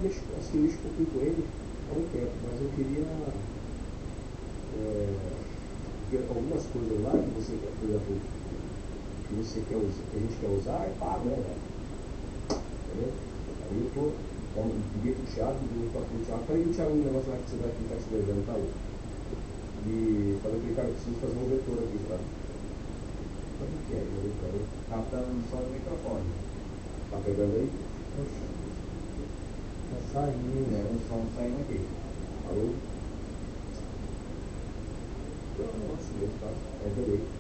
Assim, eu discuti com ele há um tempo, mas eu queria ver algumas coisas lá que você, por exemplo, que você quer usar, que a gente quer usar, é pago, né, velho? Entendeu? Aí eu tô, então, liguei pro Thiago, eu toco pro Thiago, falei o Thiago um negócio lá que você vai que tá escrevendo, tá aí. E falei pra ele, cara, eu preciso fazer um vetor aqui, tá? Sabe o que é? Eu falei, Captando só no microfone. tá pegando aí? Oxe, Tá saindo. é um som saindo aqui. Alô? Não, assim mesmo, tá? É, beleza.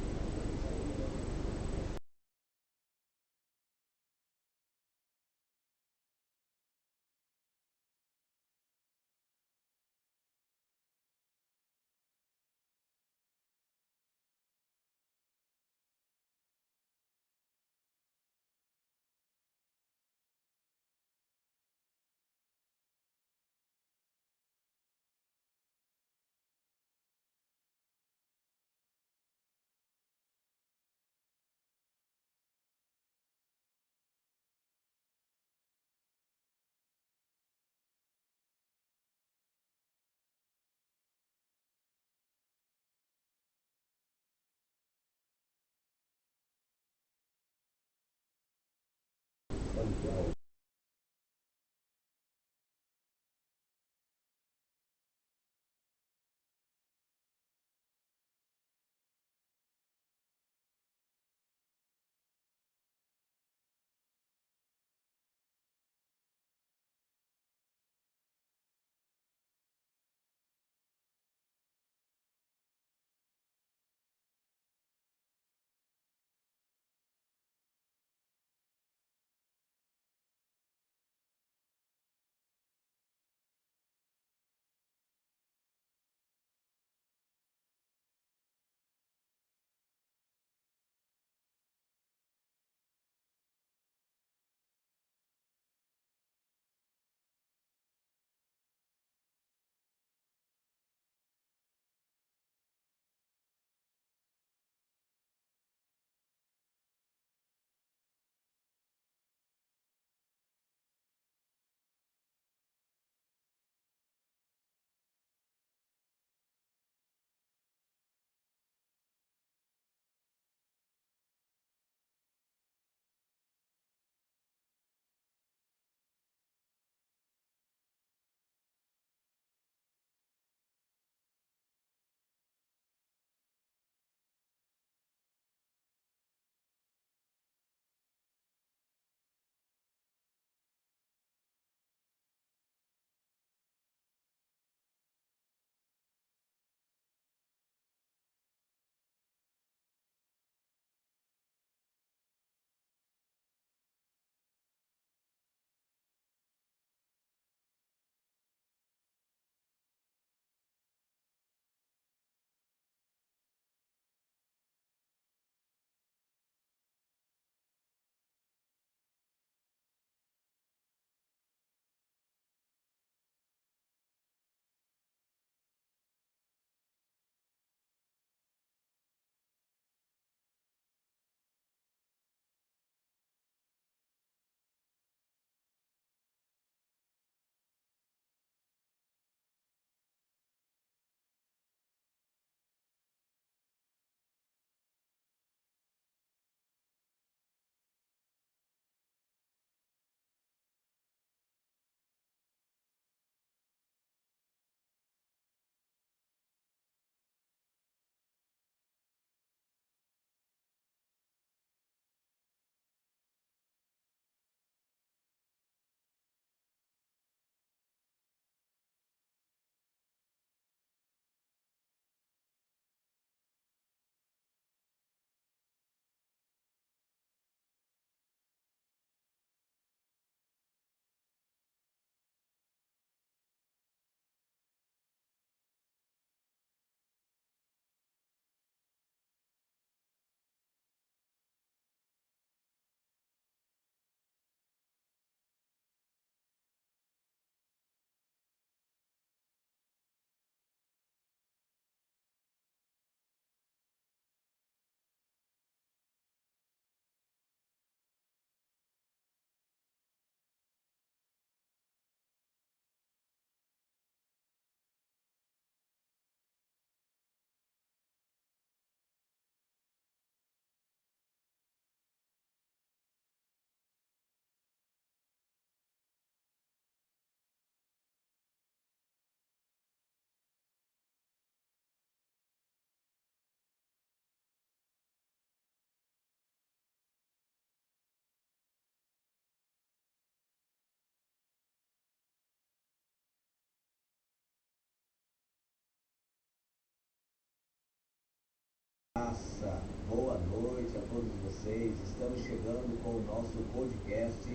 Graça, boa noite a todos vocês. Estamos chegando com o nosso podcast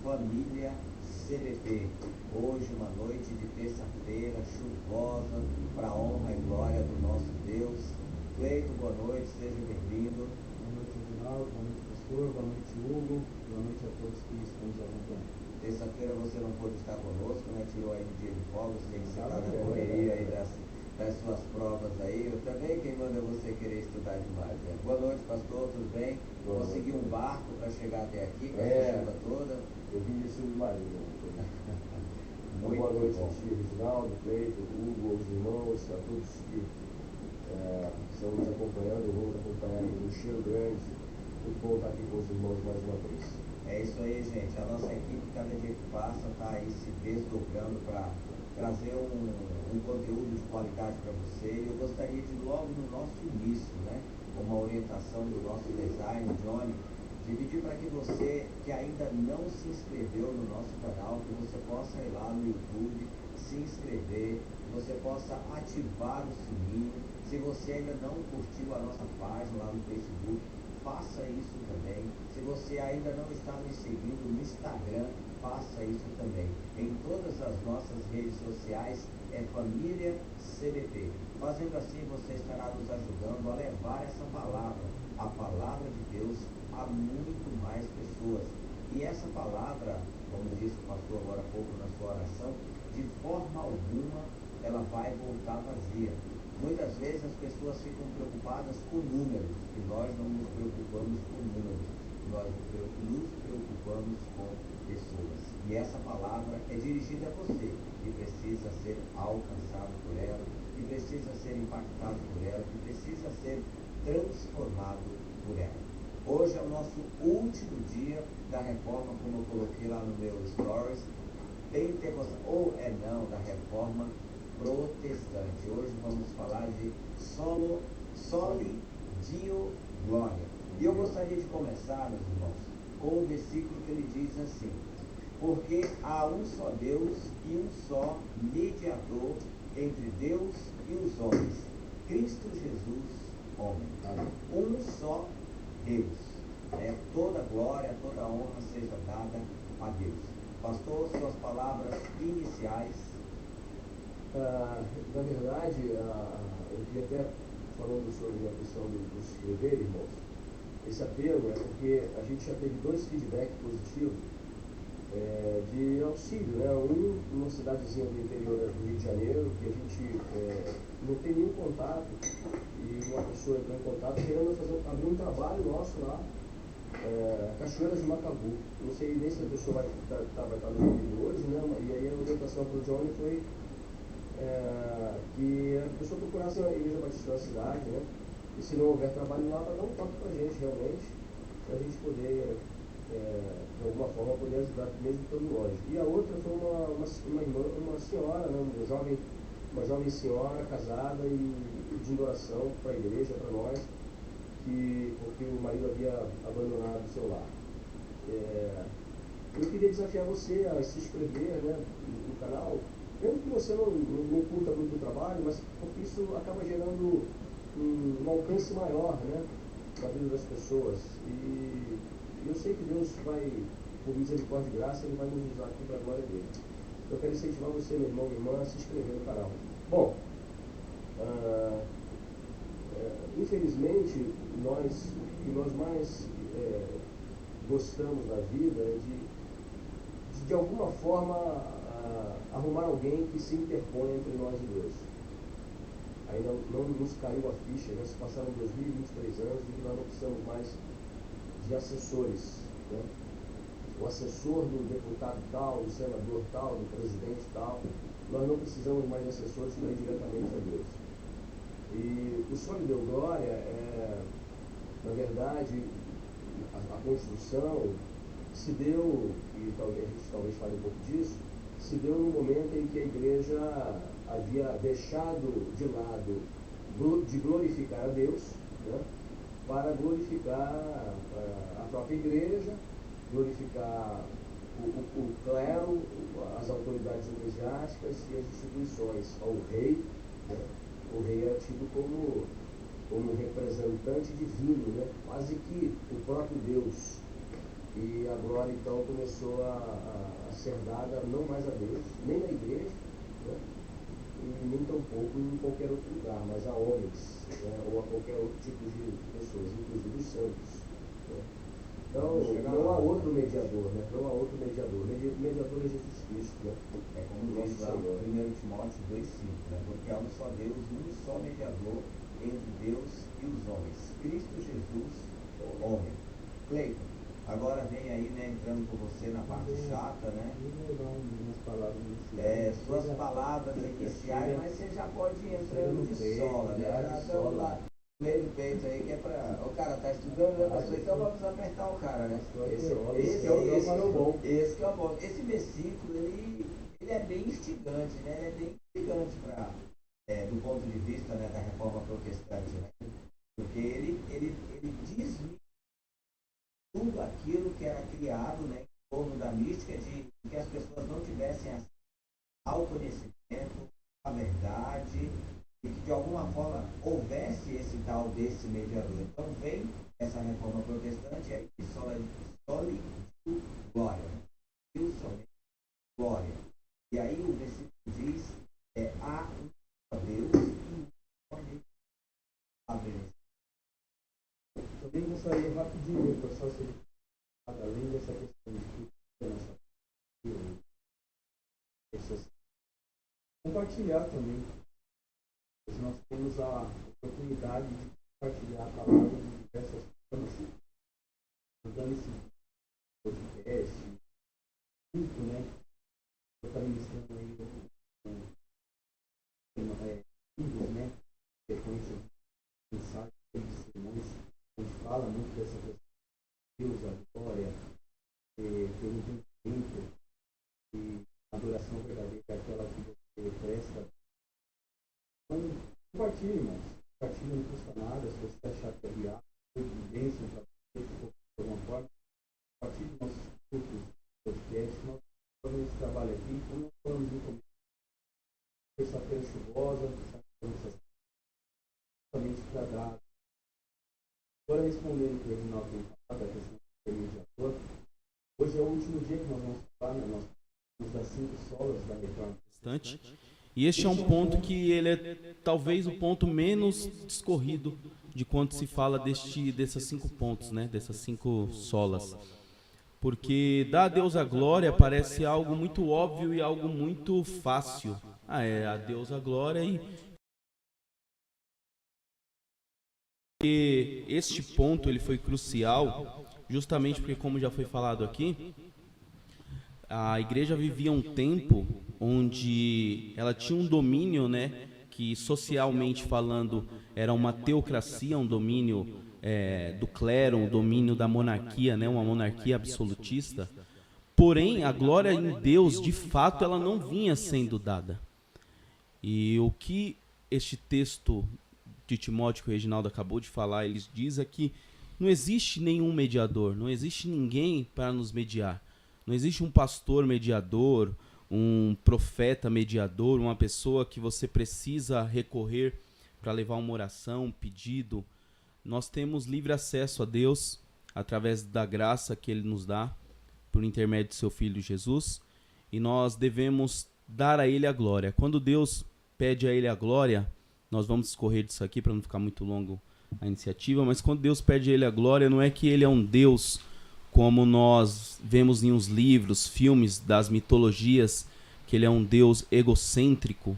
Família CBP. Hoje, uma noite de terça-feira chuvosa, para a honra e glória do nosso Deus. Cleito, boa noite, seja bem-vindo. Boa noite, Reginaldo. Boa noite, pastor. Boa noite, Hugo. Boa noite a todos que estão nos acompanhando. Terça-feira você não pôde estar conosco, né? Tirou aí um dia de folga, sei que você está na correria aí das suas provas aí. Eu também, quem manda você querer estudar demais, né? Boa noite, pastor, tudo bem? Boa Consegui noite. um barco para chegar até aqui com essa chuva toda. Eu vi isso demais, irmão. Muito Boa noite bom. a ti, Reginaldo, Cleito, Hugo, os irmãos, a todos que estão nos acompanhando, vamos acompanhar aí um cheiro grande. Muito bom estar aqui com os irmãos mais uma vez. É isso aí, gente. A nossa equipe, cada dia que passa, está aí se desdobrando para trazer um conteúdo de qualidade para você. E eu gostaria de, logo no nosso início, né, uma orientação do nosso designer, Johnny, de pedir para que você, que ainda não se inscreveu no nosso canal, que você possa ir lá no YouTube, se inscrever, que você possa ativar o sininho. Se você ainda não curtiu a nossa página lá no Facebook, faça isso também. Se você ainda não está me seguindo no Instagram, faça isso também. Em todas as nossas redes sociais é Família CBP. Fazendo assim, você estará nos ajudando a levar essa palavra, a palavra de Deus, a muito mais pessoas. E essa palavra, como disse o pastor agora há pouco na sua oração, de forma alguma ela vai voltar vazia. Muitas vezes as pessoas ficam preocupadas com números, e nós não nos preocupamos com números, nós nos preocupamos com pessoas. E essa palavra é dirigida a você, que precisa ser alcançado por ela, que precisa ser impactado por ela, que precisa ser transformado por ela. Hoje é o nosso último dia da reforma, como eu coloquei lá no meu stories, pentecostal, ou não, da reforma protestante. Hoje vamos falar de Soli Dio Glória. E eu gostaria de começar, meus irmãos, com o versículo que ele diz assim: porque há um só Deus e um só mediador entre Deus e os homens, Cristo Jesus, homem. Um só Deus. Toda glória, toda honra seja dada a Deus. Pastor, suas palavras iniciais. Na verdade, eu vi até falando sobre a questão do escrever, irmãos. Esse apelo é porque a gente já teve 2 feedbacks positivos de auxílio, né? Um numa cidadezinha do interior do Rio de Janeiro, que a gente não tem nenhum contato, e uma pessoa entrou em contato querendo abrir um trabalho nosso lá, Cachoeiras de Macabu. Não sei nem se a pessoa vai estar no vídeo hoje, né? E aí a orientação para o Johnny foi que a pessoa procurasse a igreja batista da cidade, né? E se não houver trabalho lá, para dar um toque para a gente realmente, para a gente poder de alguma forma poder ajudar mesmo estando longe. E a outra foi uma irmã, uma senhora, né? Uma jovem senhora casada e pedindo oração para a igreja, para nós, porque o marido havia abandonado o seu lar. Eu queria desafiar você a se inscrever, né, no canal, mesmo que você não curta muito o trabalho, mas porque isso acaba gerando um alcance maior, né, na vida das pessoas. E eu sei que Deus vai, por misericórdia e graça, Ele vai nos usar aqui para a glória dele. Eu quero incentivar você, meu irmão, minha irmã, a se inscrever no canal. Bom, infelizmente, o que nós mais gostamos na vida é de alguma forma, arrumar alguém que se interpõe entre nós e Deus. Ainda não nos caiu a ficha, já se passaram 2023 anos e nós não precisamos mais de assessores, né? O assessor do deputado tal, do senador tal, do presidente tal. Nós não precisamos mais de assessores para ir diretamente a Deus. E o Soli Deo Glória na verdade, a construção se deu, e talvez a gente fale um pouco disso, se deu no momento em que a igreja havia deixado de lado de glorificar a Deus, né, para glorificar a própria igreja, glorificar o clero, as autoridades eclesiásticas e as instituições, o rei, né? O rei era tido como como um representante divino, né? Quase que o próprio Deus. E a glória então começou a ser dada não mais a Deus, nem na igreja, né? E nem tampouco em qualquer outro lugar, mas a homens, né? Ou a qualquer outro tipo de pessoas, inclusive os santos, né? Então, não há outro mediador, né? Não há outro mediador. Mediador é Jesus Cristo, né? É como diz lá em 1 Timóteo 2,5, né? Porque há um só Deus e um só mediador entre Deus e os homens, Cristo Jesus, o homem. Cleiton, agora vem aí, né, entrando com você na parte chata, né? Suas palavras iniciais, mas você já pode ir entrando de sola, né? Já dá lá meio do peito aí, que é pra... O cara tá estudando, né, pastor? Então vamos apertar o cara, né? Esse é o bom. Esse que é o bom. Esse versículo, ele é bem instigante, né? Ele é bem instigante para, do ponto de vista, né, da reforma protestante, né? Porque ele diz tudo aquilo que era criado, né, em torno da mística, de que as pessoas não tivessem acesso ao conhecimento, à verdade, e que de alguma forma houvesse esse tal desse mediador. Então vem essa reforma protestante, aí soli glória, e somente glória. E aí o versículo diz, há um Deus e um abençoado. Também gostaria rapidinho de passar sobre, além dessa questão de nossa compartilhar também. Nós temos a oportunidade de compartilhar a palavra de diversas formas, dando esse podcast, muito, né? Eu estou ministrando aí livros, né? Sequência de mensagens, de sermões, a gente fala muito dessa questão de Deus, a glória, pelo entendimento, e a adoração verdadeira é aquela que você presta. Então, compartilhe, irmãos. Compartilhe, não custa nada. Se você achar que é viável, bênção para você, de alguma forma, compartilhe nossos cultos, podcasts. Nós fazemos esse trabalho aqui, como nós falamos no começo. Terça-feira chuvosa, justamente para dar. Agora, respondendo o que o Reginaldo tem falado, da questão do mediador, hoje é o último dia que nós vamos falar, né? Nós vamos das 5 solas da reforma protestante. E este é um ponto que ele é talvez o ponto menos discorrido de quando se fala dessas 5 pontos, né? Dessas 5 solas. Porque dar a Deus a glória parece algo muito óbvio e algo muito fácil. A Deus a glória e este ponto ele foi crucial, justamente porque, como já foi falado aqui, a igreja vivia um tempo onde ela tinha um domínio, né, que socialmente falando era uma teocracia, um domínio do clero, um domínio da monarquia, né, uma monarquia absolutista. Porém, a glória em Deus, de fato, ela não vinha sendo dada. E o que este texto de Timóteo que o Reginaldo acabou de falar, eles dizem que não existe nenhum mediador, não existe ninguém para nos mediar. Não existe um pastor mediador, um profeta mediador, uma pessoa que você precisa recorrer para levar uma oração, um pedido. Nós temos livre acesso a Deus através da graça que Ele nos dá por intermédio de seu Filho Jesus, e nós devemos dar a Ele a glória. Quando Deus pede a Ele a glória, nós vamos discorrer disso aqui para não ficar muito longo a iniciativa, mas quando Deus pede a Ele a glória, não é que Ele é um Deus como nós vemos em uns livros, filmes das mitologias, que Ele é um Deus egocêntrico,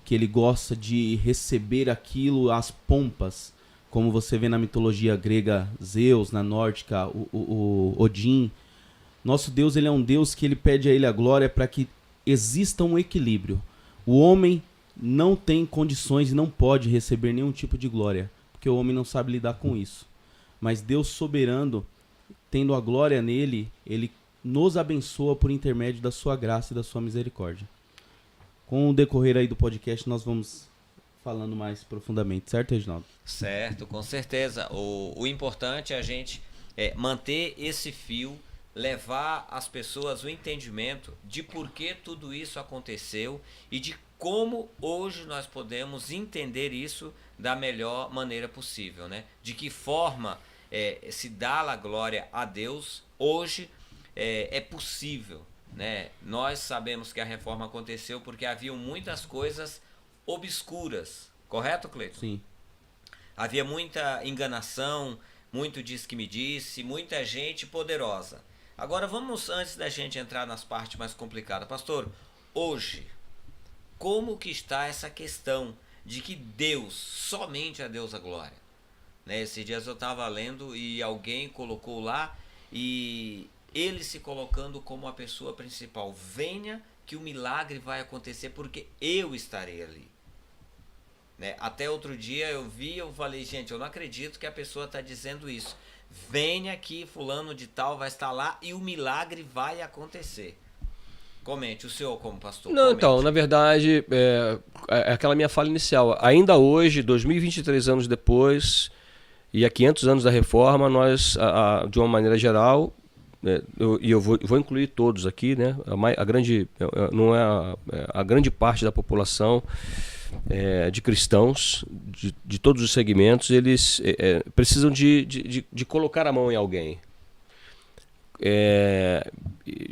que Ele gosta de receber aquilo às pompas, como você vê na mitologia grega Zeus, na nórdica o Odin. Nosso Deus, Ele é um Deus que Ele pede a Ele a glória para que exista um equilíbrio. O homem não tem condições e não pode receber nenhum tipo de glória, porque o homem não sabe lidar com isso. Mas Deus soberano, tendo a glória nele, Ele nos abençoa por intermédio da sua graça e da sua misericórdia. Com o decorrer aí do podcast, nós vamos falando mais profundamente, certo, Reginaldo? Certo, com certeza. O importante é a gente manter esse fio levar às pessoas o entendimento de por que tudo isso aconteceu e de como hoje nós podemos entender isso da melhor maneira possível, né? De que forma se dá a glória a Deus hoje é possível, né? Nós sabemos que a reforma aconteceu porque haviam muitas coisas obscuras, correto, Cleiton? Sim. Havia muita enganação, muito diz que me disse, muita gente poderosa. Agora vamos, antes da gente entrar nas partes mais complicadas, pastor, hoje, como que está essa questão de que Deus, somente a Deus a glória? Né, esses dias eu estava lendo e alguém colocou lá, e ele se colocando como a pessoa principal. Venha que o milagre vai acontecer porque eu estarei ali. Né? Até outro dia eu falei, gente, eu não acredito que a pessoa está dizendo isso. Venha que fulano de tal vai estar lá e o milagre vai acontecer. Comente, o senhor como pastor. Não, comente. então, na verdade, é aquela minha fala inicial. Ainda hoje, 2023 anos depois, e a 500 anos da reforma, nós, de uma maneira geral, eu vou incluir todos aqui, né? A grande, não é a grande parte da população de cristãos, de todos os segmentos, eles precisam de colocar a mão em alguém.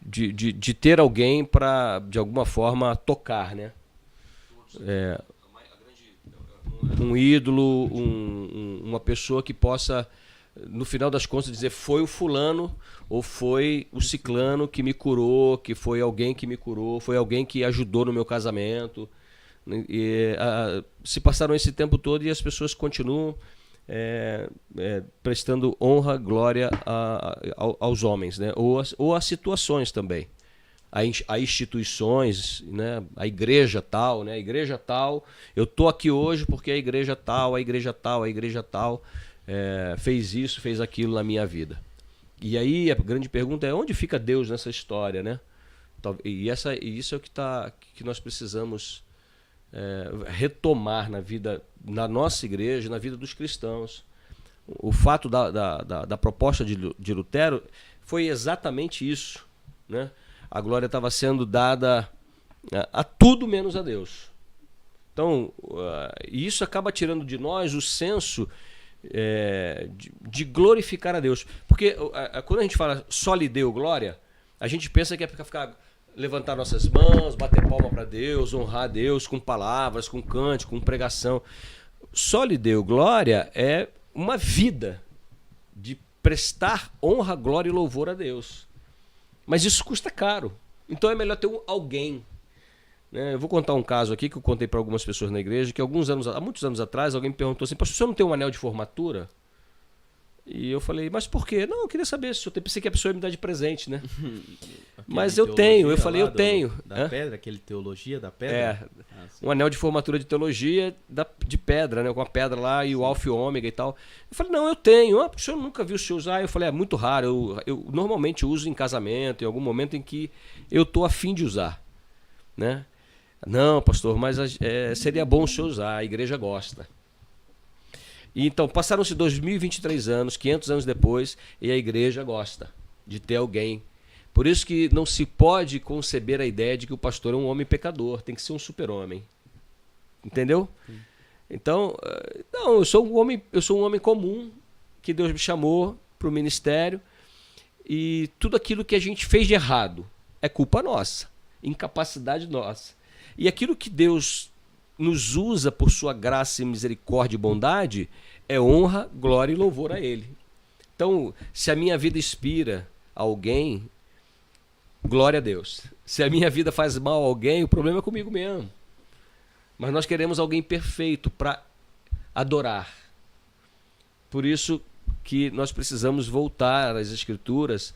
De ter alguém para, de alguma forma, tocar, né? Um ídolo, uma pessoa que possa, no final das contas, dizer foi o fulano ou foi o ciclano que me curou, que foi alguém que me curou, foi alguém que ajudou no meu casamento. Se passaram esse tempo todo e as pessoas continuam prestando honra, glória aos homens, né? ou a situações também, a instituições, né? A igreja tal, né? A igreja tal, eu tô aqui hoje porque a igreja tal fez isso, fez aquilo na minha vida. E aí a grande pergunta é onde fica Deus nessa história, né? E isso é o que nós precisamos retomar na vida, na nossa igreja, na vida dos cristãos. O fato da proposta de Lutero foi exatamente isso, né? A glória estava sendo dada a tudo menos a Deus. Então, isso acaba tirando de nós o senso de glorificar a Deus. Porque quando a gente fala só lhe deu glória, a gente pensa que é ficar levantar nossas mãos, bater palma para Deus, honrar a Deus com palavras, com cântico, com pregação. Só lhe deu glória é uma vida de prestar honra, glória e louvor a Deus. Mas isso custa caro. Então é melhor ter alguém. Né? Eu vou contar um caso aqui que eu contei para algumas pessoas na igreja, que há muitos anos atrás, alguém me perguntou assim, pastor, o senhor não tem um anel de formatura? E eu falei, mas por quê? Não, eu queria saber se eu pensei que a pessoa ia me dar de presente, né? Mas eu tenho, eu falei, eu tenho. Da pedra, aquele teologia da pedra? Um anel de formatura de teologia de pedra, né? Com a pedra lá e o alfa e o ômega e tal. Eu falei, não, eu tenho. O senhor nunca viu o senhor usar? Eu falei, é muito raro, eu normalmente uso em casamento, em algum momento em que eu tô a fim de usar, né? Não, pastor, mas seria bom o senhor usar, a igreja gosta. E então, passaram-se 2023 anos, 500 anos depois, e a igreja gosta de ter alguém. Por isso que não se pode conceber a ideia de que o pastor é um homem pecador, tem que ser um super-homem. Entendeu? Sim. Então, não, eu sou um homem comum, que Deus me chamou para o ministério, e tudo aquilo que a gente fez de errado é culpa nossa, incapacidade nossa. E aquilo que Deus nos usa por sua graça, misericórdia e bondade é honra, glória e louvor a Ele. Então, se a minha vida inspira alguém, glória a Deus. Se a minha vida faz mal a alguém, o problema é comigo mesmo. Mas nós queremos alguém perfeito para adorar. Por isso que nós precisamos voltar às Escrituras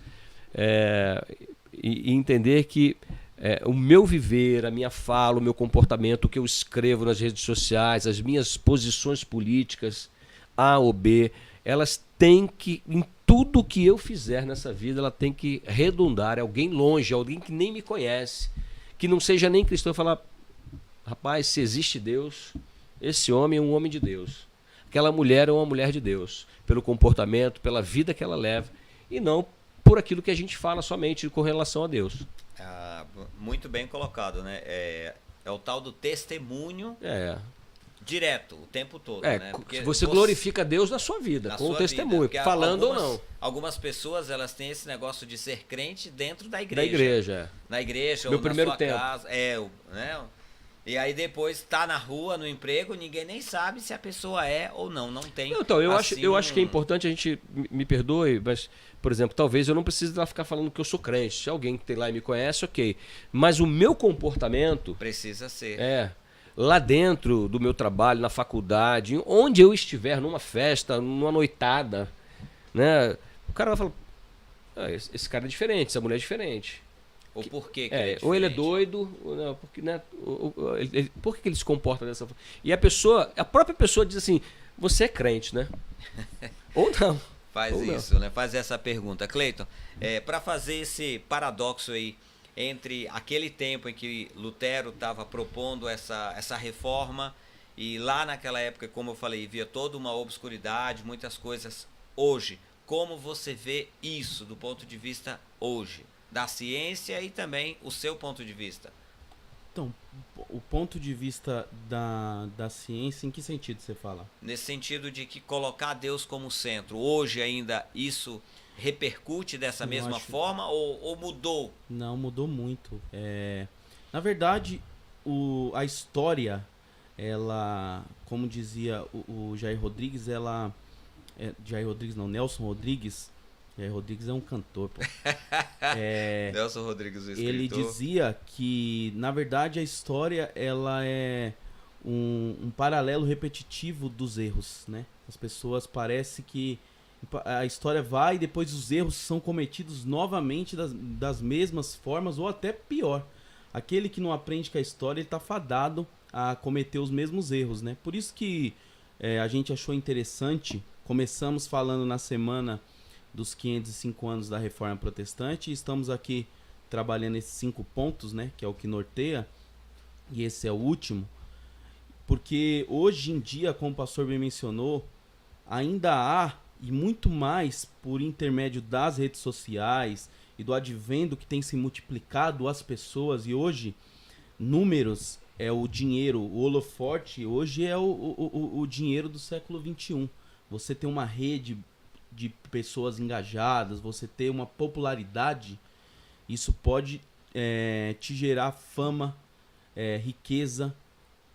e entender que o meu viver, a minha fala, o meu comportamento, o que eu escrevo nas redes sociais, as minhas posições políticas, A ou B, elas têm que, em tudo que eu fizer nessa vida, ela tem que redundar. Alguém longe, alguém que nem me conhece, que não seja nem cristão, falar, rapaz, se existe Deus, esse homem é um homem de Deus. Aquela mulher é uma mulher de Deus, pelo comportamento, pela vida que ela leva, e não por aquilo que a gente fala somente com relação a Deus. Muito bem colocado, né? É o tal do testemunho direto, o tempo todo, né? Porque você glorifica Deus na sua vida, com o testemunho, falando ou não. Algumas pessoas, elas têm esse negócio de ser crente dentro da igreja. Da igreja, Na igreja Meu ou primeiro na sua tempo. casa. Né? E aí depois tá na rua, no emprego, ninguém nem sabe se a pessoa é ou não. Não tem. Então, eu assim, acho que é importante a gente, me perdoe, mas, por exemplo, talvez eu não precise lá ficar falando que eu sou crente. Se alguém que tem lá e me conhece, ok. Mas o meu comportamento precisa ser. Lá dentro do meu trabalho, na faculdade, onde eu estiver, numa festa, numa noitada, né? O cara vai falar, esse cara é diferente, essa mulher é diferente. Ou por que ele é ou ele é doido, ou não, porque, né, por que ele se comporta dessa forma? E a própria pessoa diz assim, você é crente, né? Ou não. Faz ou isso, não. né? Faz essa pergunta. Cleiton, para fazer esse paradoxo aí entre aquele tempo em que Lutero estava propondo essa reforma e lá naquela época, como eu falei, havia toda uma obscuridade, muitas coisas. Hoje, como você vê isso do ponto de vista hoje? Da ciência e também o seu ponto de vista. Então, o ponto de vista da ciência, em que sentido você fala? Nesse sentido de que colocar Deus como centro, hoje ainda isso repercute dessa mesma forma ou mudou? Não, mudou muito. Na verdade, a história, ela, como dizia o Jair Rodrigues, Jair Rodrigues não, Nelson Rodrigues. Jair Rodrigues é um cantor, pô. Nelson Rodrigues, o escritor. Ele dizia que, na verdade, a história ela é um paralelo repetitivo dos erros, né? As pessoas parece que a história vai e depois os erros são cometidos novamente das mesmas formas ou até pior. Aquele que não aprende com a história, ele está fadado a cometer os mesmos erros, né? Por isso que a gente achou interessante, começamos falando na semana dos 505 anos da Reforma Protestante e estamos aqui trabalhando esses 5 pontos, né, que é o que norteia, e esse é o último, porque hoje em dia, como o pastor bem mencionou, ainda há, e muito mais por intermédio das redes sociais e do advento que tem se multiplicado as pessoas, e hoje números é o dinheiro, o holofote hoje é o dinheiro do século XXI. Você tem uma rede de pessoas engajadas, você ter uma popularidade, isso pode te gerar fama, riqueza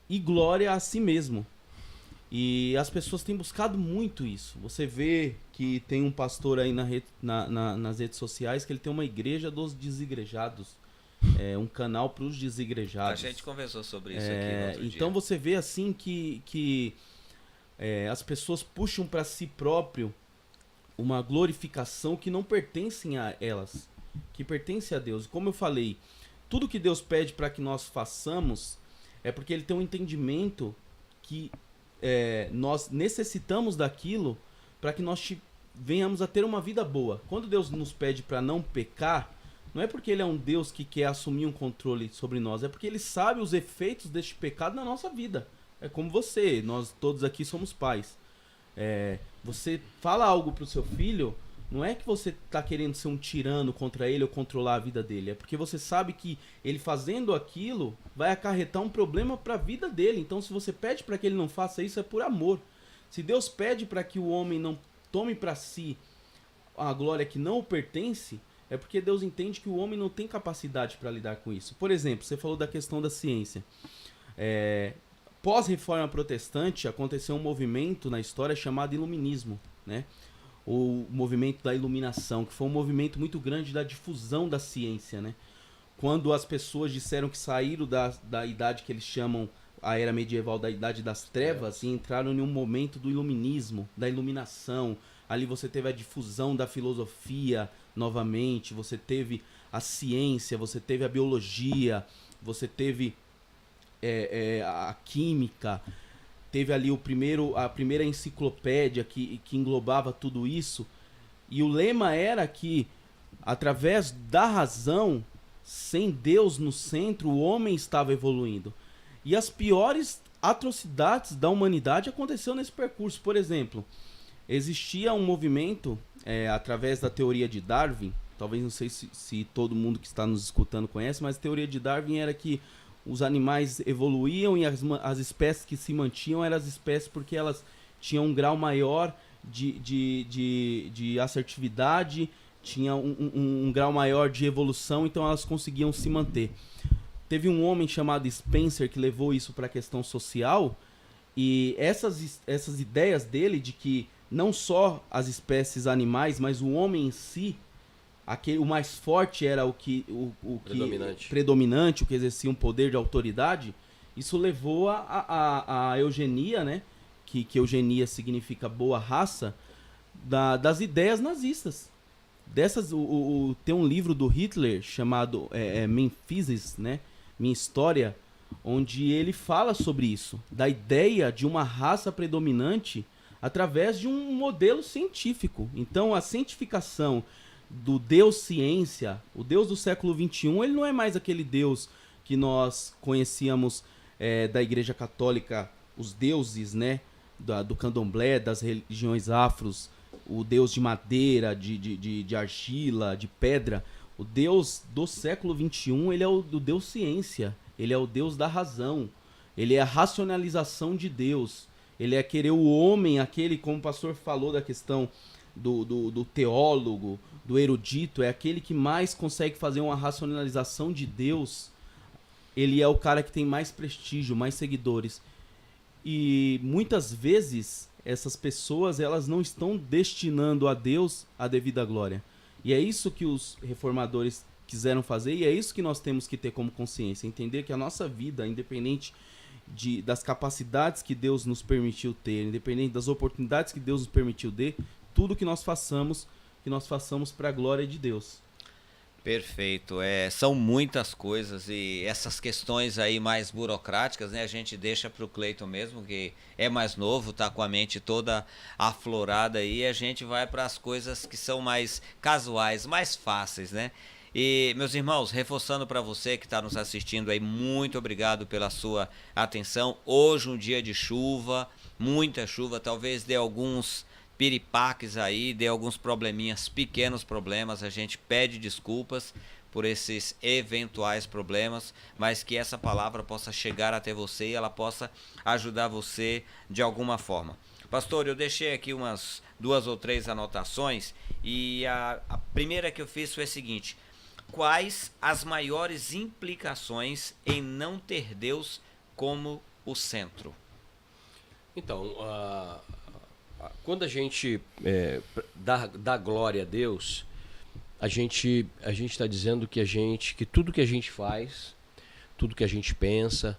e glória a si mesmo. E as pessoas têm buscado muito isso. Você vê que tem um pastor aí nas redes sociais que ele tem uma igreja dos desigrejados, um canal para os desigrejados. A gente conversou sobre isso aqui no outro então dia. você vê assim que as pessoas puxam para si próprio uma glorificação que não pertence a elas, que pertence a Deus. Como eu falei, tudo que Deus pede para que nós façamos é porque Ele tem um entendimento que nós necessitamos daquilo para que nós venhamos a ter uma vida boa. Quando Deus nos pede para não pecar, não é porque Ele é um Deus que quer assumir um controle sobre nós, é porque Ele sabe os efeitos deste pecado na nossa vida. É como você, nós todos aqui somos pais. Você fala algo pro seu filho, não é que você tá querendo ser um tirano contra ele ou controlar a vida dele, é porque você sabe que ele fazendo aquilo vai acarretar um problema para a vida dele. Então se você pede para que ele não faça isso, é por amor. Se Deus pede para que o homem não tome para si a glória que não o pertence, é porque Deus entende que o homem não tem capacidade para lidar com isso. Por exemplo, você falou da questão da ciência. Pós-reforma protestante, aconteceu um movimento na história chamado Iluminismo, né? O movimento da iluminação, que foi um movimento muito grande da difusão da ciência, né? Quando as pessoas disseram que saíram da idade que eles chamam a era medieval, da idade das trevas, e entraram em um momento do iluminismo, da iluminação. Ali você teve a difusão da filosofia novamente, você teve a ciência, você teve a biologia, você teve a química, teve ali a primeira enciclopédia que englobava tudo isso, e o lema era que, através da razão, sem Deus no centro, o homem estava evoluindo. E as piores atrocidades da humanidade aconteceram nesse percurso. Por exemplo, existia um movimento, através da teoria de Darwin, talvez não sei se todo mundo que está nos escutando conhece, mas a teoria de Darwin era que os animais evoluíam e as espécies que se mantinham eram as espécies porque elas tinham um grau maior de assertividade, tinham um grau maior de evolução, então elas conseguiam se manter. Teve um homem chamado Spencer que levou isso para a questão social, e essas ideias dele de que não só as espécies animais, mas o homem em si, o mais forte era o que predominante, o que exercia um poder de autoridade, isso levou a eugenia, né? Que eugenia significa boa raça, das ideias nazistas. Tem um livro do Hitler chamado Memphis, né? Minha História, onde ele fala sobre isso, da ideia de uma raça predominante através de um modelo científico. Então a cientificação do Deus ciência, o Deus do século XXI, ele não é mais aquele Deus que nós conhecíamos da Igreja Católica, os deuses, né, do candomblé, das religiões afros, o Deus de madeira, de argila, de pedra. O Deus do século XXI, ele é o Deus ciência, ele é o Deus da razão, ele é a racionalização de Deus, ele é querer o homem, aquele, como o pastor falou da questão do teólogo, do erudito, é aquele que mais consegue fazer uma racionalização de Deus. Ele é o cara que tem mais prestígio, mais seguidores. E muitas vezes essas pessoas, elas não estão destinando a Deus a devida glória. E é isso que os reformadores quiseram fazer, e é isso que nós temos que ter como consciência, entender que a nossa vida, independente das capacidades que Deus nos permitiu ter, independente das oportunidades que Deus nos permitiu ter, tudo que nós façamos para a glória de Deus. Perfeito. São muitas coisas, e essas questões aí mais burocráticas, né, a gente deixa para o Cleiton mesmo, que é mais novo, tá com a mente toda aflorada aí, e a gente vai para as coisas que são mais casuais, mais fáceis, né? E, meus irmãos, reforçando para você que está nos assistindo aí, muito obrigado pela sua atenção. Hoje um dia de chuva, muita chuva, talvez dê alguns piripaques aí, dê alguns probleminhas, pequenos problemas, a gente pede desculpas por esses eventuais problemas, mas que essa palavra possa chegar até você e ela possa ajudar você de alguma forma. Pastor, eu deixei aqui umas 2 ou 3 anotações, e a primeira que eu fiz foi a seguinte: quais as maiores implicações em não ter Deus como o centro? Então, quando a gente dá glória a Deus, a gente está dizendo que tudo que a gente faz, tudo que a gente pensa,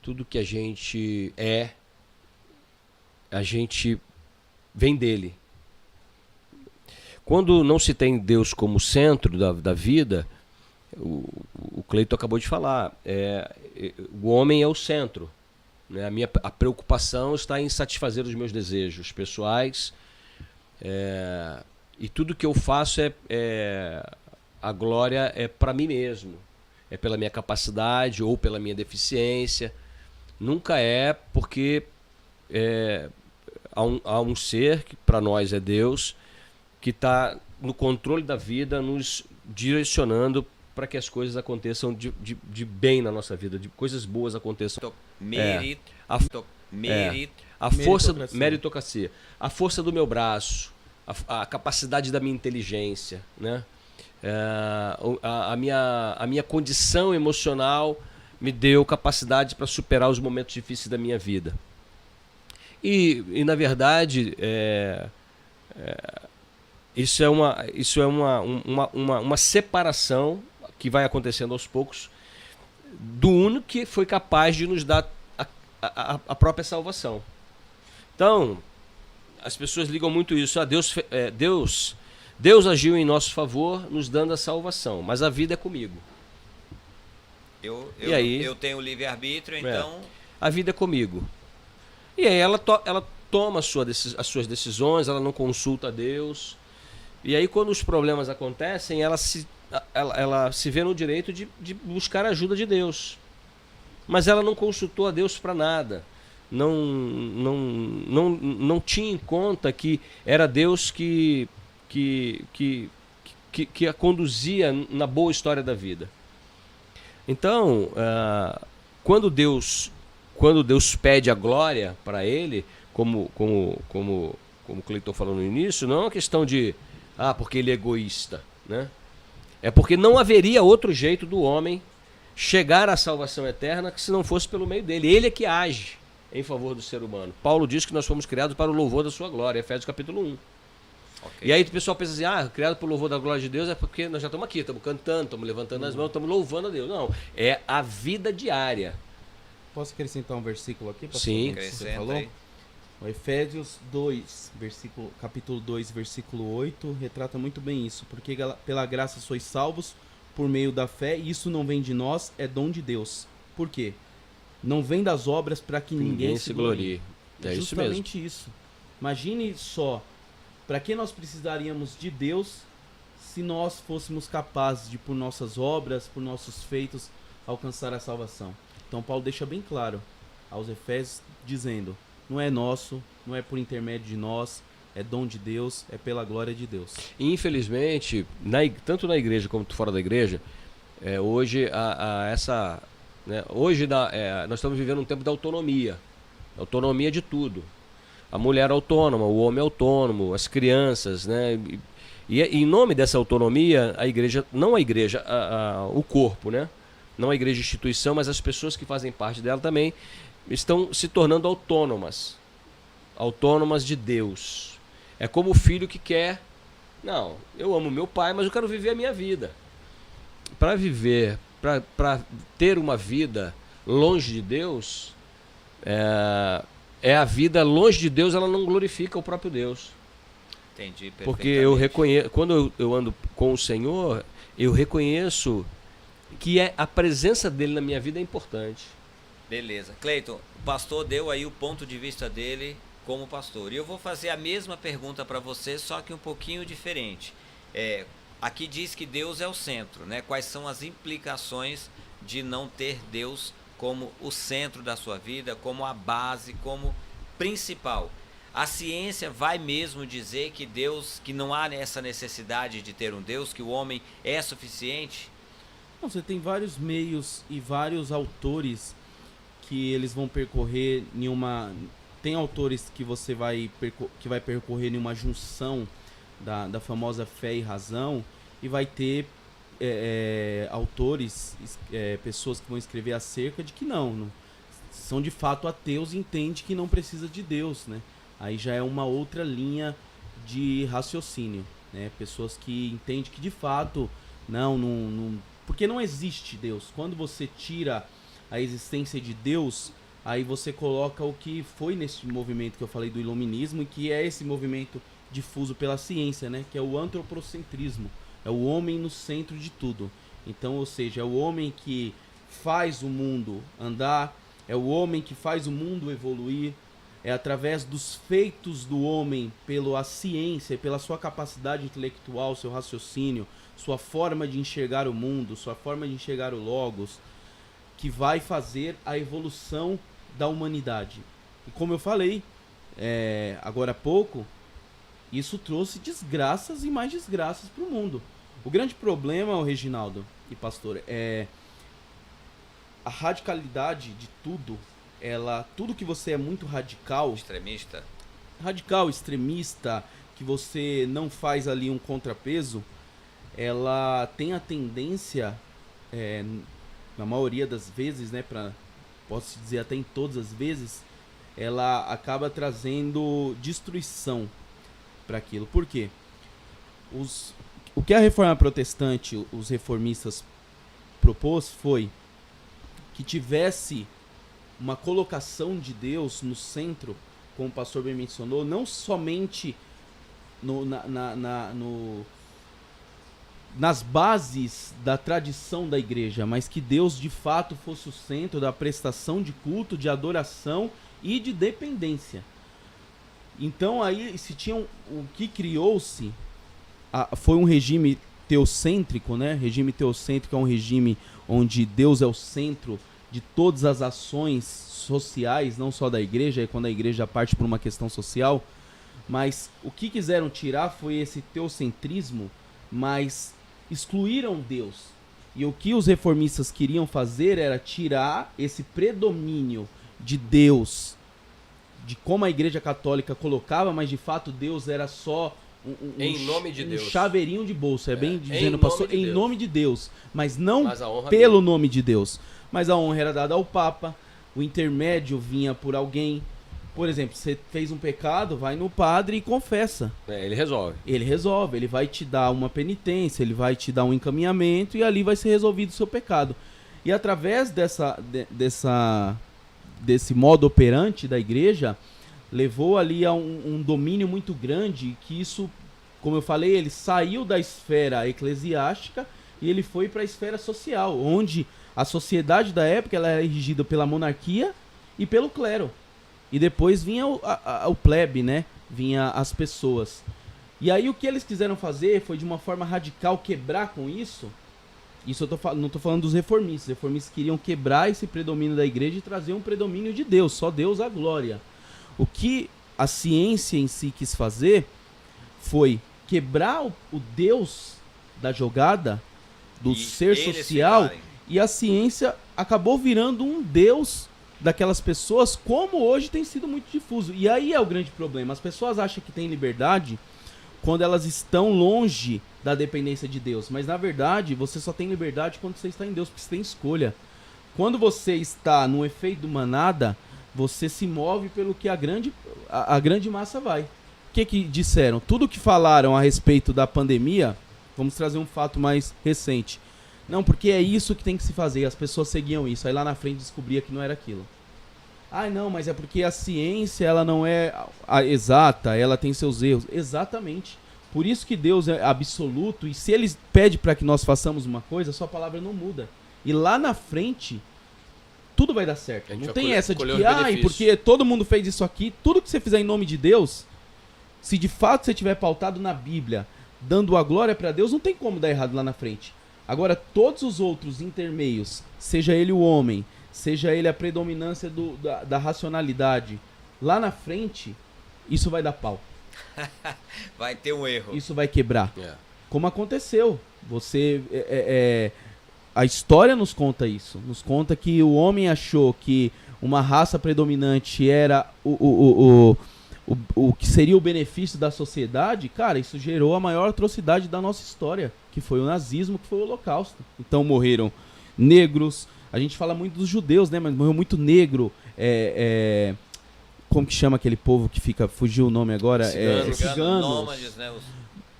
tudo que a gente a gente vem dele. Quando não se tem Deus como centro da vida, o Cleiton acabou de falar, o homem é o centro. Né? A preocupação está em satisfazer os meus desejos pessoais, e tudo que eu faço a glória é para mim mesmo, é pela minha capacidade ou pela minha deficiência. Nunca é porque há um ser que para nós é Deus, que está no controle da vida, nos direcionando para que as coisas aconteçam de bem na nossa vida, de coisas boas aconteçam. A força da meritocracia, a força do meu braço, a capacidade da minha inteligência, né? A minha condição emocional me deu capacidade para superar os momentos difíceis da minha vida. E na verdade, isso é uma separação que vai acontecendo aos poucos do único que foi capaz de nos dar a própria salvação. Então, as pessoas ligam muito isso. Deus agiu em nosso favor, nos dando a salvação, mas a vida é comigo. Eu tenho livre-arbítrio, então... a vida é comigo. E aí ela toma as suas decisões, ela não consulta a Deus. E aí quando os problemas acontecem, ela se vê no direito de buscar a ajuda de Deus. Mas ela não consultou a Deus para nada. não tinha em conta que era Deus que a conduzia na boa história da vida. Então, quando Deus pede a glória para ele, como o Cleiton falou no início, não é uma questão de porque ele é egoísta, né? É porque não haveria outro jeito do homem chegar à salvação eterna que se não fosse pelo meio dele. Ele é que age em favor do ser humano. Paulo diz que nós fomos criados para o louvor da sua glória, Efésios capítulo 1. Ok. E aí o pessoal pensa assim, criado por louvor da glória de Deus é porque nós já estamos aqui, estamos cantando, estamos levantando as mãos, estamos louvando a Deus. Não, é a vida diária. Posso acrescentar um versículo aqui? pastor? Sim. Que você Acrescenta falou? aí. O Efésios 2, capítulo 2, versículo 8, retrata muito bem isso. Porque pela graça sois salvos por meio da fé, e isso não vem de nós, é dom de Deus. Por quê? Não vem das obras para que ninguém se glorie. É isso mesmo. Justamente isso. Imagine só, para que nós precisaríamos de Deus se nós fôssemos capazes de, por nossas obras, por nossos feitos, alcançar a salvação. Então Paulo deixa bem claro aos Efésios, dizendo, não é nosso, não é por intermédio de nós, é dom de Deus, é pela glória de Deus. Infelizmente, tanto na igreja como fora da igreja, hoje nós estamos vivendo um tempo da autonomia de tudo. A mulher autônoma, o homem autônomo, as crianças, né? E em nome dessa autonomia, a igreja, não a igreja, o corpo, né? Não a igreja instituição, mas as pessoas que fazem parte dela também estão se tornando autônomas de Deus. É como o filho que quer, não, eu amo meu pai, mas eu quero viver a minha vida. Para ter uma vida longe de Deus, a vida longe de Deus, ela não glorifica o próprio Deus. Entendi perfeitamente. Porque eu reconheço, quando eu ando com o Senhor, eu reconheço que a presença dele na minha vida é importante. Beleza. Cleiton, o pastor deu aí o ponto de vista dele como pastor. E eu vou fazer a mesma pergunta para você, só que um pouquinho diferente. Aqui diz que Deus é o centro, né? Quais são as implicações de não ter Deus como o centro da sua vida, como a base, como principal? A ciência vai mesmo dizer que que não há essa necessidade de ter um Deus, que o homem é suficiente? Não, você tem vários meios e vários autores que eles vão percorrer em uma... Tem autores que você vai percorrer em uma junção da famosa fé e razão, e vai ter autores, pessoas que vão escrever acerca de que não são de fato ateus e entendem que não precisa de Deus, né? Aí já é uma outra linha de raciocínio, né? Pessoas que entendem que de fato não porque não existe Deus. Quando você tira a existência de Deus, aí você coloca o que foi nesse movimento que eu falei do iluminismo, e que é esse movimento difuso pela ciência, né? Que é o antropocentrismo. É o homem no centro de tudo. Então, ou seja, é o homem que faz o mundo andar, é o homem que faz o mundo evoluir, é através dos feitos do homem, pela ciência, pela sua capacidade intelectual, seu raciocínio, sua forma de enxergar o mundo, sua forma de enxergar o logos, que vai fazer a evolução da humanidade. E como eu falei agora há pouco, isso trouxe desgraças e mais desgraças para o mundo. O grande problema, Reginaldo e pastor, é a radicalidade de tudo. Tudo que você é muito radical, extremista, que você não faz ali um contrapeso, ela tem a tendência, na maioria das vezes, né, posso dizer até em todas as vezes, ela acaba trazendo destruição para aquilo. Por quê? O que a reforma protestante, os reformistas propôs foi que tivesse uma colocação de Deus no centro, como o pastor bem mencionou, não somente nas bases da tradição da igreja, mas que Deus de fato fosse o centro da prestação de culto, de adoração e de dependência. Então aí o que criou-se foi um regime teocêntrico, né? Regime teocêntrico é um regime onde Deus é o centro de todas as ações sociais, não só da igreja, é quando a igreja parte por uma questão social, mas o que quiseram tirar foi esse teocentrismo, mas excluíram Deus. E o que os reformistas queriam fazer era tirar esse predomínio de Deus, de como a igreja católica colocava, mas de fato Deus era só em nome de um Deus. chaveirinho de bolso, bem dizendo, em pastor, nome de em Deus. nome de Deus, mas não Mas a honra pelo dele. nome de Deus. Mas a honra era dada ao Papa, o intermédio vinha por alguém. Por exemplo, você fez um pecado, vai no padre e confessa. Ele resolve. Ele resolve, ele vai te dar uma penitência, ele vai te dar um encaminhamento e ali vai ser resolvido o seu pecado. E através desse modo operante da igreja, levou ali a um domínio muito grande, que isso, como eu falei, ele saiu da esfera eclesiástica e ele foi para a esfera social, onde a sociedade da época ela era regida pela monarquia e pelo clero. E depois vinha o plebe, né? Vinha as pessoas. E aí o que eles quiseram fazer foi de uma forma radical quebrar com isso. Isso não estou falando dos reformistas. Os reformistas queriam quebrar esse predomínio da igreja e trazer um predomínio de Deus, só Deus a glória. O que a ciência em si quis fazer foi quebrar o Deus da jogada, do ser social, e a ciência acabou virando um Deus daquelas pessoas, como hoje tem sido muito difuso. E aí é o grande problema. As pessoas acham que tem liberdade quando elas estão longe da dependência de Deus. Mas na verdade, você só tem liberdade quando você está em Deus, porque você tem escolha. Quando você está no efeito do manada, você se move pelo que a grande massa vai. O que disseram? Tudo que falaram a respeito da pandemia, vamos trazer um fato mais recente. Não, porque é isso que tem que se fazer. As pessoas seguiam isso. Aí lá na frente descobria que não era aquilo. Ah, não, mas é porque a ciência ela não é exata, ela tem seus erros. Exatamente. Por isso que Deus é absoluto, e se Ele pede para que nós façamos uma coisa, a sua palavra não muda. E lá na frente, tudo vai dar certo. Não tem essa de que, porque todo mundo fez isso aqui, tudo que você fizer em nome de Deus, se de fato você estiver pautado na Bíblia, dando a glória para Deus, não tem como dar errado lá na frente. Agora, todos os outros intermeios, seja ele o homem, seja ele a predominância da racionalidade, lá na frente, isso vai dar pau. Vai ter um erro. Isso vai quebrar. Como aconteceu. A história nos conta isso. Nos conta que o homem achou que uma raça predominante era o que seria o benefício da sociedade. Cara, isso gerou a maior atrocidade da nossa história, que foi o nazismo, que foi o Holocausto. Então morreram negros. A gente fala muito dos judeus, né? Mas morreu muito negro. Como que chama aquele povo que fica... Fugiu o nome agora. Ciganos. Nômades, né?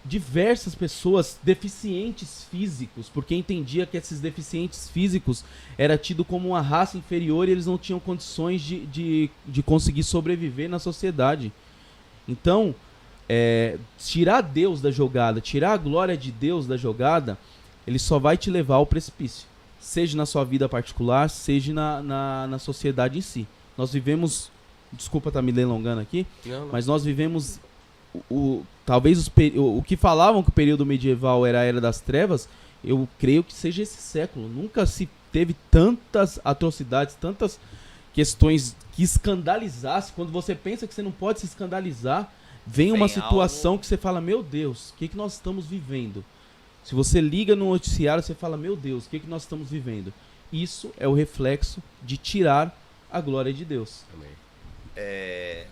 Diversas pessoas deficientes físicos, porque entendia que esses deficientes físicos era tido como uma raça inferior e eles não tinham condições de conseguir sobreviver na sociedade. Então, tirar Deus da jogada, tirar a glória de Deus da jogada, ele só vai te levar ao precipício. Seja na sua vida particular, seja na sociedade em si. Nós vivemos... Desculpa estar me delongando aqui, mas nós vivemos... Talvez o que falavam que o período medieval era a Era das Trevas, eu creio que seja esse século. Nunca se teve tantas atrocidades, tantas questões que escandalizasse. Quando você pensa que você não pode se escandalizar, vem uma situação que você fala, meu Deus, o que nós estamos vivendo? Se você liga no noticiário, você fala, meu Deus, o que nós estamos vivendo? Isso é o reflexo de tirar a glória de Deus. Amém.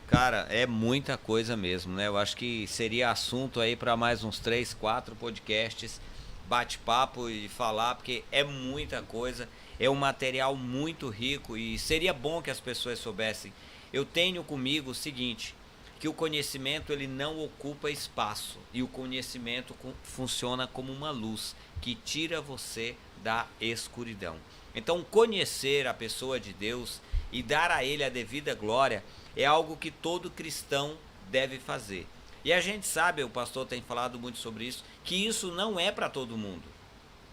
Cara, é muita coisa mesmo, né? Eu acho que seria assunto aí para mais uns 3, 4 podcasts, bate-papo e falar, porque é muita coisa, é um material muito rico e seria bom que as pessoas soubessem. Eu tenho comigo o seguinte, que o conhecimento ele não ocupa espaço e o conhecimento funciona como uma luz que tira você da escuridão. Então, conhecer a pessoa de Deus e dar a ele a devida glória é algo que todo cristão deve fazer. E a gente sabe, o pastor tem falado muito sobre isso, que isso não é para todo mundo.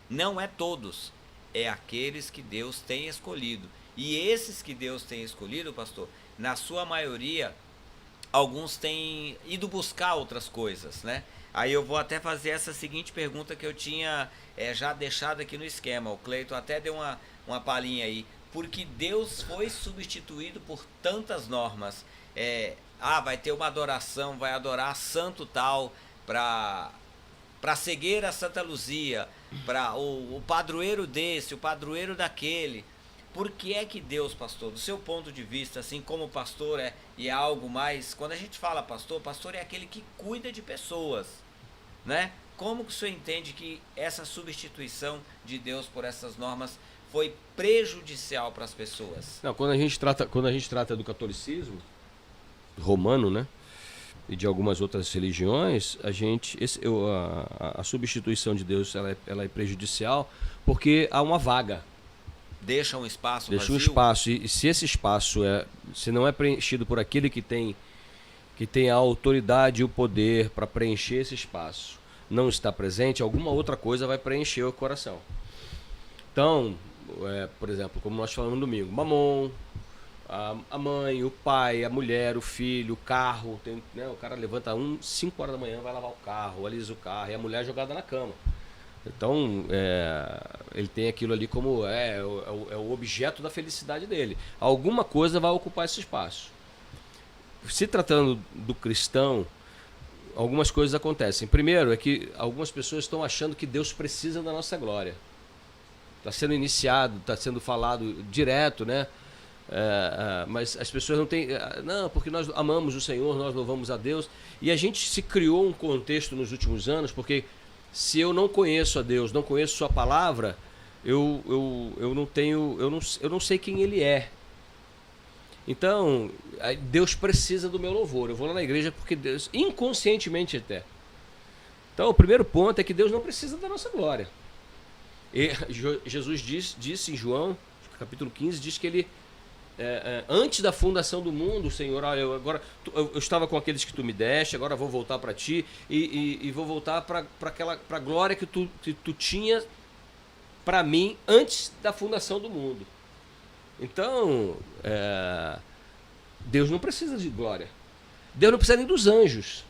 Não é todos. É aqueles que Deus tem escolhido. E esses que Deus tem escolhido, pastor, na sua maioria, alguns têm ido buscar outras coisas, né? Aí eu vou até fazer essa seguinte pergunta que eu tinha já deixado aqui no esquema. O Cleiton até deu uma palhinha aí. porque Deus foi substituído por tantas normas. Vai ter uma adoração, vai adorar santo tal, para cegueira Santa Luzia, para o padroeiro desse, o padroeiro daquele. Por que é que Deus, pastor, do seu ponto de vista, assim como pastor e é algo mais... Quando a gente fala pastor é aquele que cuida de pessoas, né? Como que o senhor entende que essa substituição de Deus por essas normas foi prejudicial para as pessoas? Não, quando a gente trata do catolicismo romano, né, e de algumas outras religiões, a substituição de Deus ela é prejudicial porque há uma vaga. Deixa um espaço Deixa vazio. um espaço, e se esse espaço se não é preenchido por aquele que tem a autoridade e o poder para preencher esse espaço, não está presente, alguma outra coisa vai preencher o coração. Então, por exemplo, como nós falamos no domingo, mamon, a mãe, o pai, a mulher, o filho, o carro, né, o cara levanta 5 horas da manhã, vai lavar o carro, alisa o carro, e a mulher jogada na cama. Então, ele tem aquilo ali como o objeto da felicidade dele. Alguma coisa vai ocupar esse espaço. Se tratando do cristão, algumas coisas acontecem. Primeiro é que algumas pessoas estão achando que Deus precisa da nossa glória. Está sendo iniciado, está sendo falado direto, né? Mas as pessoas não têm... Não, porque nós amamos o Senhor, nós louvamos a Deus. E a gente se criou um contexto nos últimos anos, porque se eu não conheço a Deus, não conheço sua palavra, eu não sei quem ele é. Então, Deus precisa do meu louvor. Eu vou lá na igreja porque Deus, inconscientemente até. Então, o primeiro ponto é que Deus não precisa da nossa glória. E Jesus disse em João, capítulo 15, diz que ele, antes da fundação do mundo, Senhor, eu estava com aqueles que tu me deste, agora vou voltar para ti e vou voltar para a glória que tu tinha para mim antes da fundação do mundo. Então, Deus não precisa de glória. Deus não precisa nem dos anjos.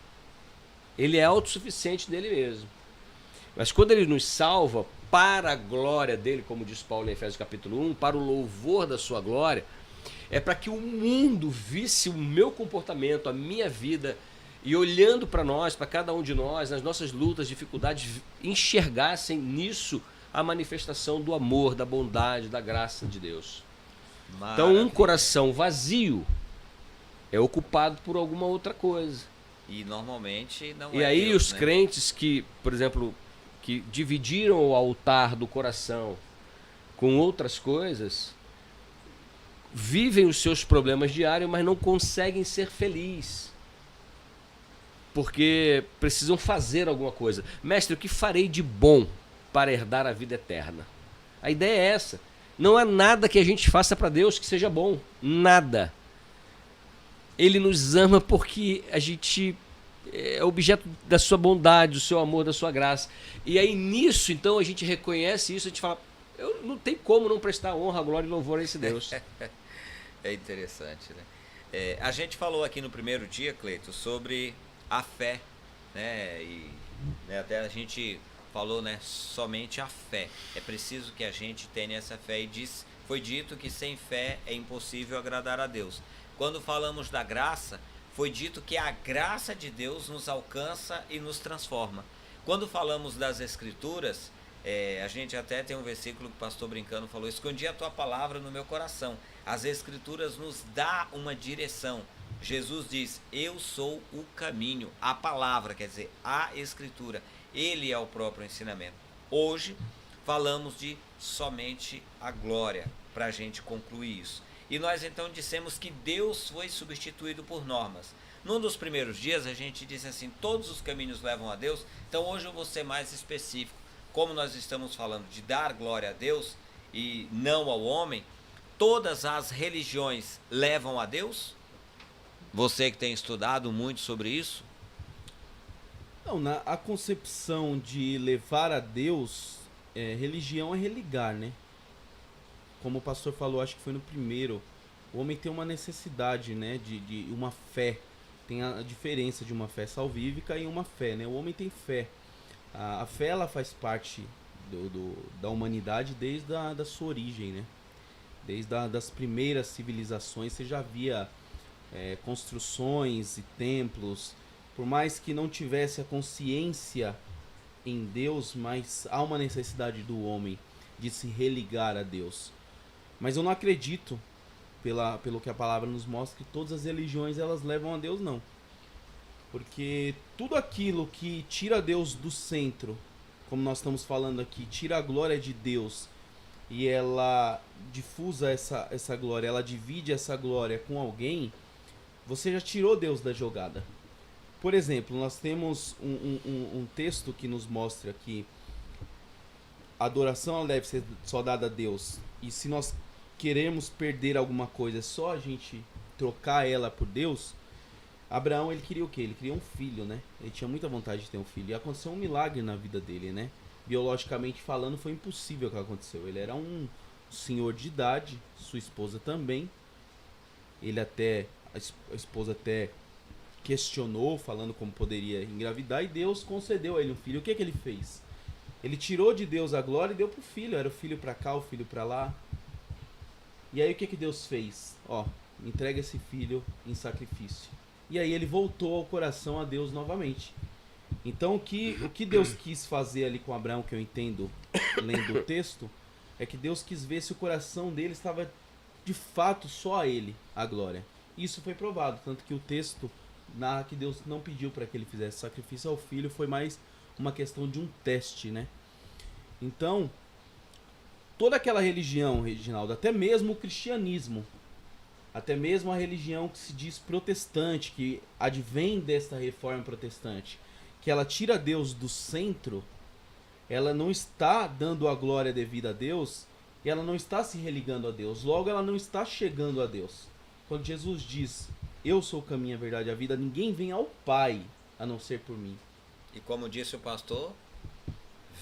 Ele é autossuficiente dele mesmo. Mas quando ele nos salva para a glória dele, como diz Paulo em Efésios capítulo 1, para o louvor da sua glória, é para que o mundo visse o meu comportamento, a minha vida, e olhando para nós, para cada um de nós, nas nossas lutas, dificuldades, enxergassem nisso a manifestação do amor, da bondade, da graça de Deus. Maravilha. Então, um coração vazio é ocupado por alguma outra coisa. E normalmente não E aí Deus, os crentes que, por exemplo, que dividiram o altar do coração com outras coisas, vivem os seus problemas diários, mas não conseguem ser felizes. Porque precisam fazer alguma coisa. Mestre, o que farei de bom para herdar a vida eterna? A ideia é essa. Não há nada que a gente faça para Deus que seja bom. Nada. Ele nos ama porque a gente é objeto da sua bondade, do seu amor, da sua graça. E aí nisso, então, a gente reconhece isso, a gente fala, eu não tem como não prestar honra, glória e louvor a esse Deus. É interessante, né? A gente falou aqui no primeiro dia, Cleito, sobre a fé, né? E até a gente falou, né, somente a fé. É preciso que a gente tenha essa fé. E foi dito que sem fé é impossível agradar a Deus. Quando falamos da graça, foi dito que a graça de Deus nos alcança e nos transforma. Quando falamos das Escrituras, a gente até tem um versículo que o pastor brincando falou, escondi a tua palavra no meu coração. As Escrituras nos dá uma direção. Jesus diz, eu sou o caminho, a palavra, quer dizer, a Escritura. Ele é o próprio ensinamento. Hoje falamos de somente a glória, para a gente concluir isso. E nós então dissemos que Deus foi substituído por normas. Num dos primeiros dias a gente disse assim, todos os caminhos levam a Deus. Então hoje eu vou ser mais específico. Como nós estamos falando de dar glória a Deus e não ao homem, todas as religiões levam a Deus? Você que tem estudado muito sobre isso? Não, a concepção de levar a Deus, religião é religar, né? Como o pastor falou, acho que foi no primeiro, o homem tem uma necessidade, né, de uma fé. Tem a diferença de uma fé salvífica e uma fé, né? O homem tem fé. A fé, ela faz parte da humanidade desde da sua origem, né? Desde das primeiras civilizações você já via construções e templos, por mais que não tivesse a consciência em Deus, mas há uma necessidade do homem de se religar a Deus. Mas eu não acredito, pelo que a palavra nos mostra, que todas as religiões elas levam a Deus, não. Porque tudo aquilo que tira Deus do centro, como nós estamos falando aqui, tira a glória de Deus e ela difusa essa glória, ela divide essa glória com alguém, você já tirou Deus da jogada. Por exemplo, nós temos um texto que nos mostra que a adoração ela deve ser só dada a Deus. E se nós queremos perder alguma coisa, é só a gente trocar ela por Deus. Abraão, ele queria o quê? Ele queria um filho, né? Ele tinha muita vontade de ter um filho. E aconteceu um milagre na vida dele, né? Biologicamente falando, foi impossível o que aconteceu. Ele era um senhor de idade, sua esposa também. A esposa até questionou, falando como poderia engravidar, e Deus concedeu a ele um filho. O que ele fez? Ele tirou de Deus a glória e deu pro filho. Era o filho pra cá, o filho pra lá. E aí o que Deus fez? Entrega esse filho em sacrifício. E aí ele voltou ao coração a Deus novamente. Então o que Deus quis fazer ali com Abraão, que eu entendo lendo o texto, é que Deus quis ver se o coração dele estava de fato só a ele a glória. Isso foi provado, tanto que o texto narra que Deus não pediu para que ele fizesse sacrifício ao filho, foi mais uma questão de um teste, né? Então, toda aquela religião, Reginaldo, até mesmo o cristianismo, até mesmo a religião que se diz protestante, que advém desta reforma protestante, que ela tira Deus do centro, ela não está dando a glória devida a Deus, e ela não está se religando a Deus, logo ela não está chegando a Deus. Quando Jesus diz, eu sou o caminho, a verdade e a vida, ninguém vem ao Pai a não ser por mim. E como disse o pastor,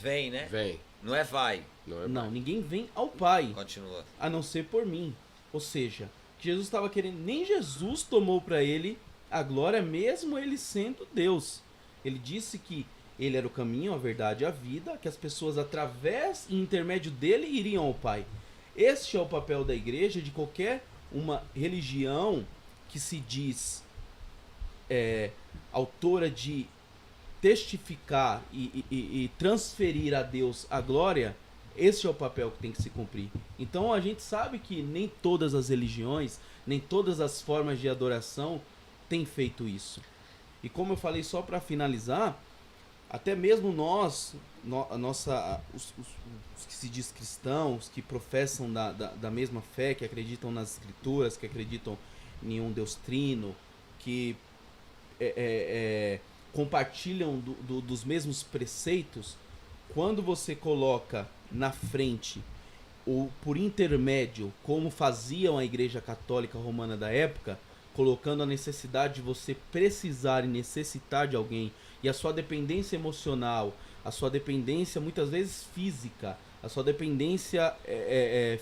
vem, né? Vem. Não é vai. Não, ninguém vem ao Pai Continua. a não ser por mim. Ou seja, que Jesus estava querendo, nem Jesus tomou para ele a glória, mesmo ele sendo Deus. Ele disse que ele era o caminho, a verdade e a vida, que as pessoas através e intermédio dele iriam ao Pai. Este é o papel da igreja, de qualquer uma religião que se diz autora de testificar e transferir a Deus a glória. Esse é o papel que tem que se cumprir. Então a gente sabe que nem todas as religiões, nem todas as formas de adoração têm feito isso. E como eu falei, só para finalizar, até mesmo nós, os que se diz cristãos, que professam da mesma fé, que acreditam nas escrituras, que acreditam em um Deus trino, que compartilham dos mesmos preceitos, quando você coloca na frente, ou por intermédio, como faziam a Igreja Católica Romana da época, colocando a necessidade de você precisar e necessitar de alguém, e a sua dependência emocional, a sua dependência muitas vezes física, a sua dependência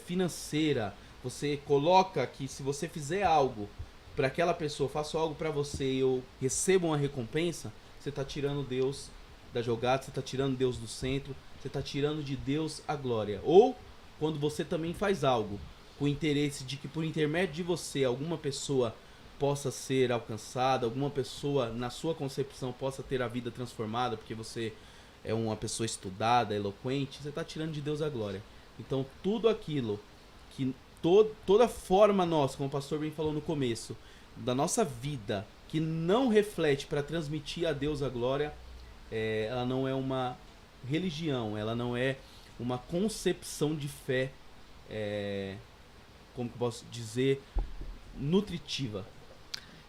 financeira, você coloca que se você fizer algo para aquela pessoa, faça algo para você e eu recebo uma recompensa, você está tirando Deus da jogada, você está tirando Deus do centro, você está tirando de Deus a glória. Ou quando você também faz algo com o interesse de que por intermédio de você alguma pessoa possa ser alcançada, alguma pessoa na sua concepção possa ter a vida transformada, porque você é uma pessoa estudada, eloquente, você está tirando de Deus a glória. Então tudo aquilo que toda forma nossa, como o pastor bem falou no começo, da nossa vida que não reflete para transmitir a Deus a glória, ela não é uma religião, ela não é uma concepção de fé, como que eu posso dizer, nutritiva.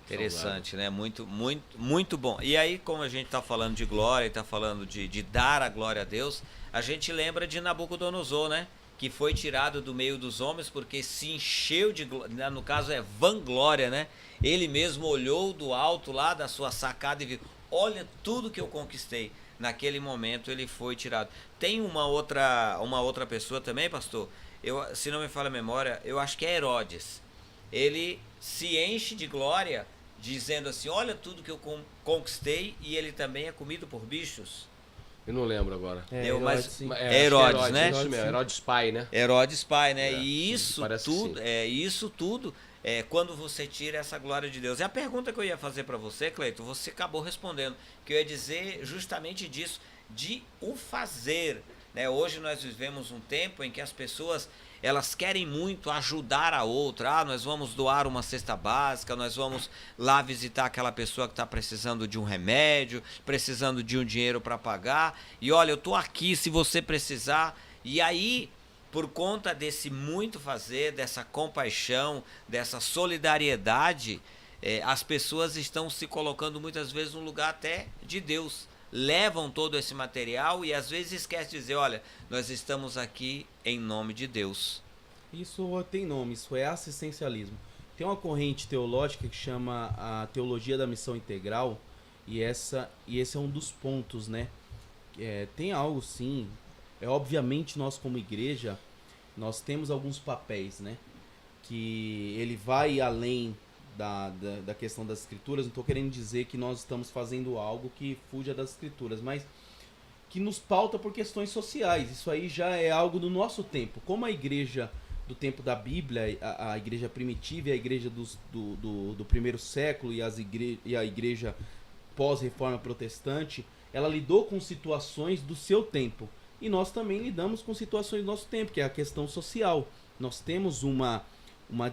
Interessante, né? Muito, muito, muito bom. E aí, como a gente está falando de glória, está falando de dar a glória a Deus, a gente lembra de Nabucodonosor, né? Que foi tirado do meio dos homens porque se encheu de glória, no caso é vanglória, né? Ele mesmo olhou do alto lá da sua sacada e viu, olha tudo que eu conquistei. Naquele momento ele foi tirado. Tem uma outra pessoa também, pastor, se não me falha a memória, eu acho que é Herodes. Ele se enche de glória, dizendo assim, olha tudo que eu conquistei, e ele também é comido por bichos. Eu não lembro agora. Mas sim. Herodes, né? Isso mesmo, Herodes pai, né? Herodes pai, né? É, E isso parece tudo, que isso tudo é quando você tira essa glória de Deus. E a pergunta que eu ia fazer para você, Cleiton, você acabou respondendo, que eu ia dizer justamente disso, de o fazer, né? Hoje nós vivemos um tempo em que as pessoas, elas querem muito ajudar a outra. Ah, nós vamos doar uma cesta básica, nós vamos lá visitar aquela pessoa que está precisando de um remédio, precisando de um dinheiro para pagar. E olha, eu estou aqui se você precisar. E aí, por conta desse muito fazer, dessa compaixão, dessa solidariedade, as pessoas estão se colocando muitas vezes no lugar até de Deus. Levam todo esse material e às vezes esquece de dizer, olha, nós estamos aqui em nome de Deus. Isso tem nome, isso é assistencialismo. Tem uma corrente teológica que chama a teologia da missão integral, e esse é um dos pontos, né? Tem algo sim, obviamente nós como igreja, nós temos alguns papéis, né? Que ele vai além da questão das escrituras. Não estou querendo dizer que nós estamos fazendo algo que fuja das escrituras, mas que nos pauta por questões sociais. Isso aí já é algo do nosso tempo. Como a igreja do tempo da Bíblia, a igreja primitiva e a igreja do primeiro século e a igreja pós-reforma protestante, ela lidou com situações do seu tempo. E nós também lidamos com situações do nosso tempo, que é a questão social. Nós temos uma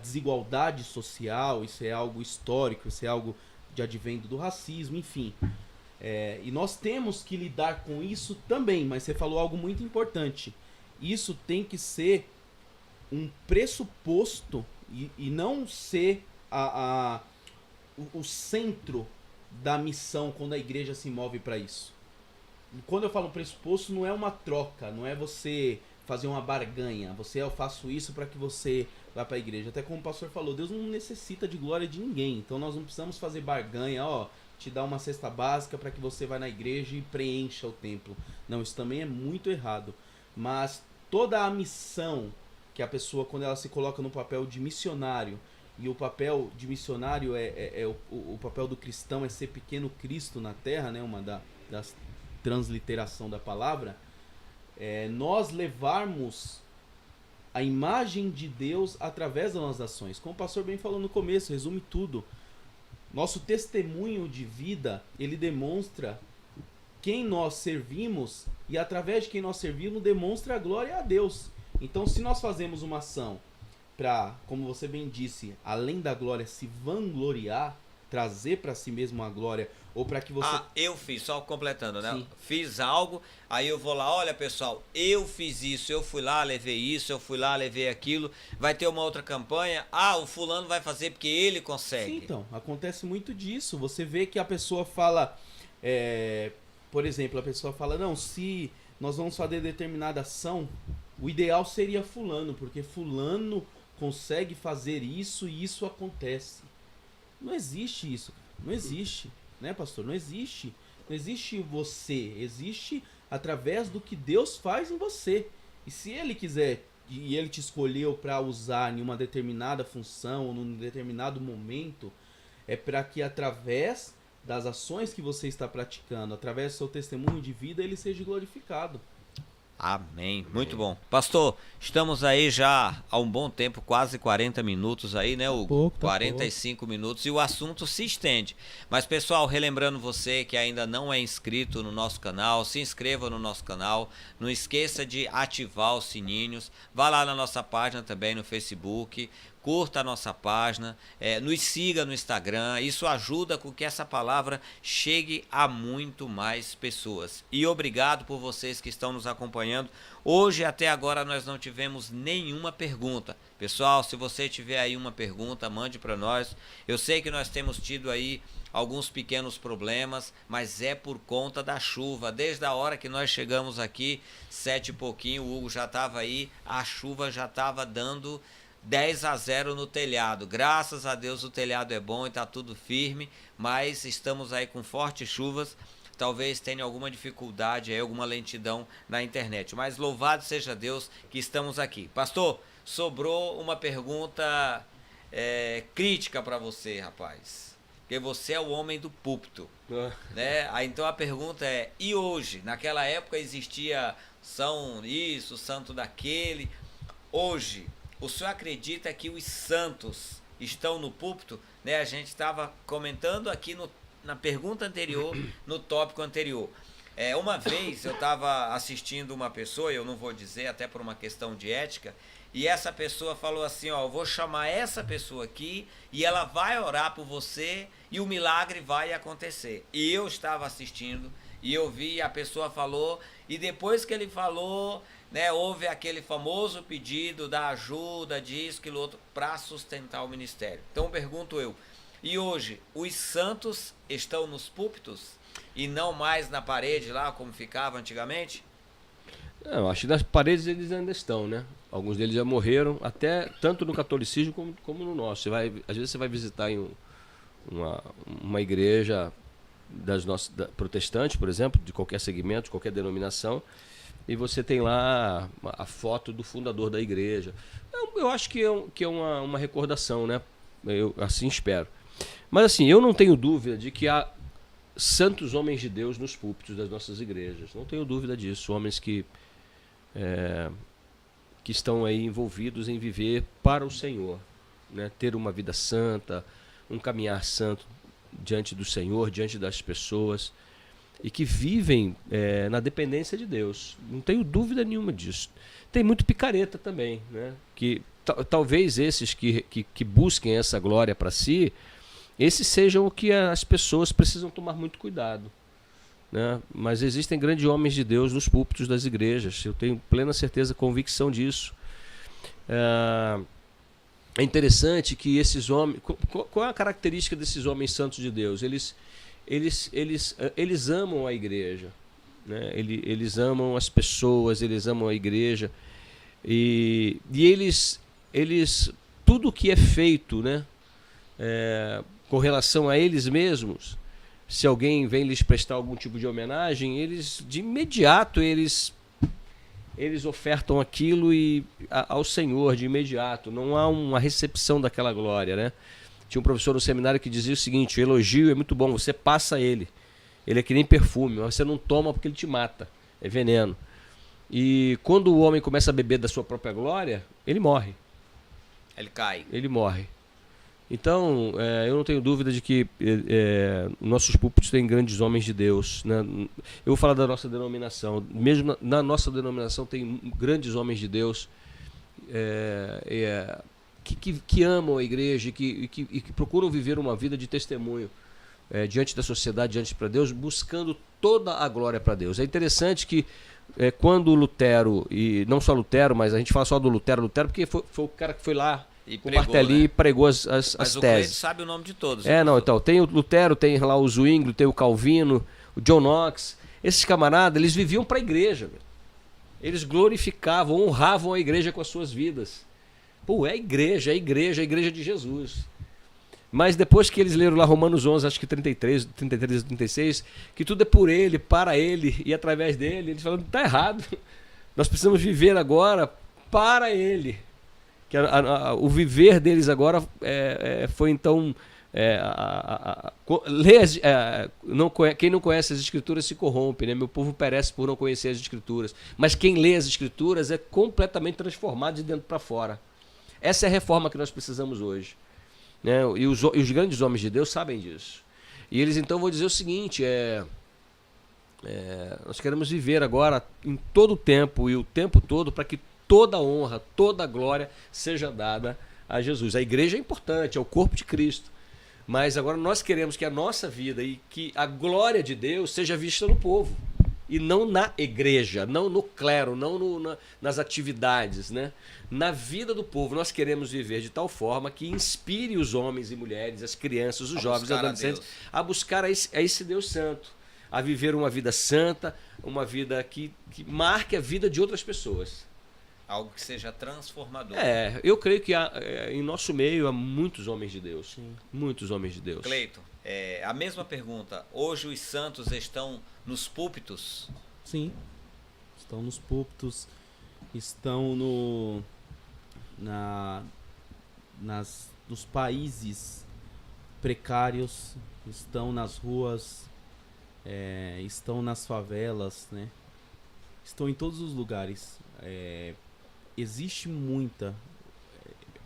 desigualdade social, isso é algo histórico, isso é algo de advento do racismo, enfim. E nós temos que lidar com isso também, mas você falou algo muito importante. Isso tem que ser um pressuposto e não ser o centro da missão quando a igreja se move para isso. E quando eu falo pressuposto, não é uma troca, não é você fazer uma barganha. Eu faço isso para que você vá para a igreja. Até como o pastor falou, Deus não necessita de glória de ninguém. Então nós não precisamos fazer barganha, te dar uma cesta básica para que você vá na igreja e preencha o templo. Não, isso também é muito errado. Mas toda a missão que a pessoa, quando ela se coloca no papel de missionário, e o papel de missionário o papel do cristão é ser pequeno Cristo na terra, né? Uma das transliteração da palavra, nós levarmos a imagem de Deus através das nossas ações. Como o pastor bem falou no começo, resume tudo. Nosso testemunho de vida, ele demonstra quem nós servimos, e através de quem nós servimos demonstra a glória a Deus. Então, se nós fazemos uma ação para, como você bem disse, além da glória, se vangloriar, trazer para si mesmo a glória, ou para que você... eu fiz, só completando, né? Sim. Fiz algo, aí eu vou lá, olha pessoal, eu fiz isso, eu fui lá, levei isso, eu fui lá, levei aquilo, vai ter uma outra campanha, o fulano vai fazer porque ele consegue. Sim, então, acontece muito disso. Você vê que a pessoa fala, por exemplo, a pessoa fala, não, se nós vamos fazer determinada ação, o ideal seria fulano, porque fulano consegue fazer isso e isso acontece. Não existe isso, não existe, né, pastor? Não existe. Não existe você, existe através do que Deus faz em você. E se ele quiser, e ele te escolheu para usar em uma determinada função, ou num determinado momento, é para que através das ações que você está praticando, através do seu testemunho de vida, ele seja glorificado. Amém. Muito bom. Pastor, estamos aí já há um bom tempo, quase 40 minutos aí, né, Hugo? 45 minutos, e o assunto se estende. Mas, pessoal, relembrando você que ainda não é inscrito no nosso canal, se inscreva no nosso canal. Não esqueça de ativar os sininhos. Vá lá na nossa página também no Facebook. Curta a nossa página, nos siga no Instagram. Isso ajuda com que essa palavra chegue a muito mais pessoas. E obrigado por vocês que estão nos acompanhando. Hoje até agora nós não tivemos nenhuma pergunta. Pessoal, se você tiver aí uma pergunta, mande para nós. Eu sei que nós temos tido aí alguns pequenos problemas, mas é por conta da chuva. Desde a hora que nós chegamos aqui, 7 e pouquinho, o Hugo já estava aí, a chuva já estava dando 10-0 no telhado. Graças a Deus o telhado é bom e está tudo firme, mas estamos aí com fortes chuvas. Talvez tenha alguma dificuldade aí, alguma lentidão na internet, mas louvado seja Deus que estamos aqui. Pastor, sobrou uma pergunta crítica para você, rapaz. porque você é o homem do púlpito. Né? Aí, então a pergunta é, e hoje? Naquela época existia São isso, santo daquele. Hoje, o senhor acredita que os santos estão no púlpito? Né? A gente estava comentando aqui na pergunta anterior, no tópico anterior. Uma vez eu estava assistindo uma pessoa, eu não vou dizer, até por uma questão de ética, e essa pessoa falou assim, ó, eu vou chamar essa pessoa aqui e ela vai orar por você e o milagre vai acontecer. E eu estava assistindo e eu vi, a pessoa falou, e depois que ele falou, né, houve aquele famoso pedido da ajuda, disso, aquilo outro, para sustentar o ministério. Então pergunto eu, e hoje, os santos estão nos púlpitos e não mais na parede lá, como ficava antigamente? Eu acho que nas paredes eles ainda estão, né? Alguns deles já morreram, até tanto no catolicismo como no nosso. Às vezes você vai visitar em uma igreja protestante, por exemplo, de qualquer segmento, de qualquer denominação, e você tem lá a foto do fundador da igreja. Eu acho que é uma recordação, né? Eu assim espero. Mas assim, eu não tenho dúvida de que há santos homens de Deus nos púlpitos das nossas igrejas. Não tenho dúvida disso. Homens que estão aí envolvidos em viver para o Senhor, né? Ter uma vida santa, um caminhar santo diante do Senhor, diante das pessoas, e que vivem na dependência de Deus. Não tenho dúvida nenhuma disso. Tem muito picareta também, né? Que talvez esses que busquem essa glória para si, esses sejam o que as pessoas precisam tomar muito cuidado, né? Mas existem grandes homens de Deus nos púlpitos das igrejas. Eu tenho plena certeza, convicção disso. É interessante que esses homens... Qual é a característica desses homens santos de Deus? Eles amam a igreja, né? Eles amam as pessoas, eles amam a igreja. E eles tudo que é feito, né? Com relação a eles mesmos, se alguém vem lhes prestar algum tipo de homenagem, eles de imediato eles ofertam aquilo ao Senhor de imediato. Não há uma recepção daquela glória, né? Tinha um professor no seminário que dizia o seguinte: o elogio é muito bom, você passa ele é que nem perfume, mas você não toma porque ele te mata, é veneno. E quando o homem começa a beber da sua própria glória, ele morre. Ele morre. Então, eu não tenho dúvida de que nossos púlpitos têm grandes homens de Deus, né? Eu vou falar da nossa denominação. Mesmo na nossa denominação tem grandes homens de Deus que amam a igreja e que procuram viver uma vida de testemunho diante da sociedade, diante para Deus, buscando toda a glória para Deus. É interessante que quando Lutero, e não só Lutero, mas a gente fala só do Lutero porque foi o cara que foi lá com o martelinho, né? E pregou as teses. Mas o Cleiton sabe o nome de todos. Então, tem o Lutero, tem lá o Zwinglio, tem o Calvino, o John Knox. Esses camaradas, eles viviam para a igreja. Eles glorificavam, honravam a igreja com as suas vidas. Pô, é a igreja de Jesus. Mas depois que eles leram lá Romanos 11, acho que 33 e 36, que tudo é por ele, para ele e através dele, eles falam, tá errado. Nós precisamos viver agora para ele. Que o viver deles agora foi então... quem não conhece as Escrituras se corrompe, né? Meu povo perece por não conhecer as Escrituras. Mas quem lê as Escrituras é completamente transformado de dentro para fora. Essa é a reforma que nós precisamos hoje, né? E os grandes homens de Deus sabem disso. E eles então vão dizer o seguinte: nós queremos viver agora em todo o tempo e o tempo todo para que toda a honra, toda a glória seja dada a Jesus. A igreja é importante, é o corpo de Cristo. Mas agora nós queremos que a nossa vida e que a glória de Deus seja vista no povo. E não na igreja, não no clero, não nas atividades, né? Na vida do povo. Nós queremos viver de tal forma que inspire os homens e mulheres, as crianças, os jovens, os adolescentes, a buscar a esse Deus santo. A viver uma vida santa, uma vida que marque a vida de outras pessoas. Algo que seja transformador. Eu creio que em nosso meio há muitos homens de Deus. Sim. Muitos homens de Deus. Cleiton, a mesma pergunta. Hoje os santos estão nos púlpitos? Sim. Estão nos púlpitos. Estão nos países precários, estão nas ruas, estão nas favelas, né? Estão em todos os lugares. Existe muita.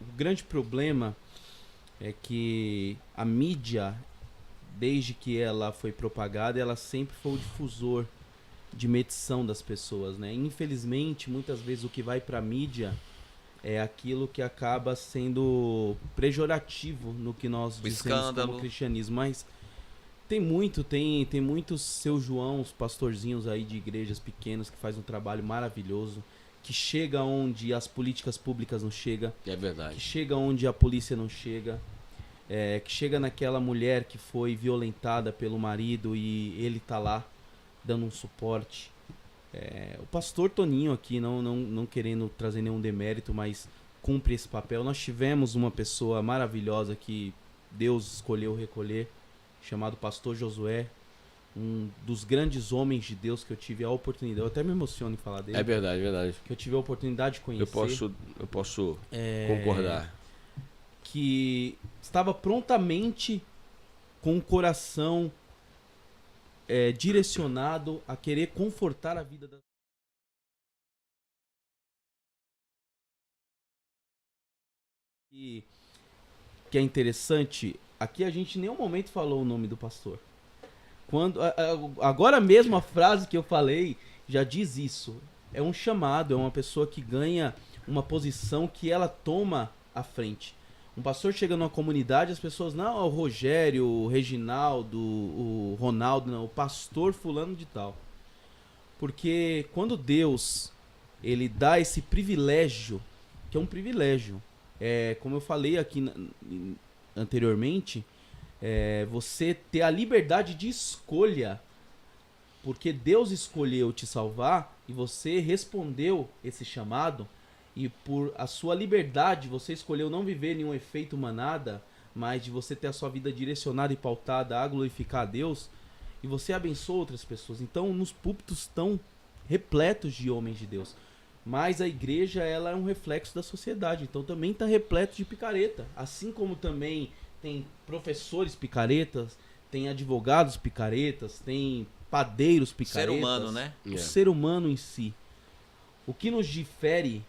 O grande problema é que a mídia, desde que ela foi propagada, ela sempre foi o difusor de medição das pessoas, né? Infelizmente, muitas vezes o que vai para a mídia é aquilo que acaba sendo pejorativo no que nós dizemos como cristianismo. Mas tem muitos seu Joãos, pastorzinhos aí de igrejas pequenas que fazem um trabalho maravilhoso, que chega onde as políticas públicas não chegam. É verdade. Que chega onde a polícia não chega. Que chega naquela mulher que foi violentada pelo marido e ele tá lá dando um suporte. O pastor Toninho aqui, não querendo trazer nenhum demérito, mas cumpre esse papel. Nós tivemos uma pessoa maravilhosa que Deus escolheu recolher, chamado pastor Josué, um dos grandes homens de Deus que eu tive a oportunidade. Eu até me emociono em falar dele. É verdade, verdade. Que eu tive a oportunidade de conhecer. Eu posso concordar. Que estava prontamente com o coração direcionado a querer confortar a vida das que é interessante, aqui a gente em nenhum momento falou o nome do pastor. Agora mesmo a frase que eu falei já diz isso. É um chamado, é uma pessoa que ganha uma posição que ela toma à frente. Um pastor chega numa comunidade, as pessoas, não, é o Rogério, o Reginaldo, o Ronaldo, não, o pastor fulano de tal. Porque quando Deus, ele dá esse privilégio, que é um privilégio, como eu falei aqui anteriormente, você ter a liberdade de escolha, porque Deus escolheu te salvar e você respondeu esse chamado. E por a sua liberdade, você escolheu não viver nenhum efeito manada, mas de você ter a sua vida direcionada e pautada a glorificar a Deus, e você abençoa outras pessoas. Então, nos púlpitos estão repletos de homens de Deus. Mas a igreja, ela é um reflexo da sociedade, então também está repleto de picareta. Assim como também tem professores picaretas, tem advogados picaretas, tem padeiros picaretas. Ser humano, né? O ser humano em si. O que nos difere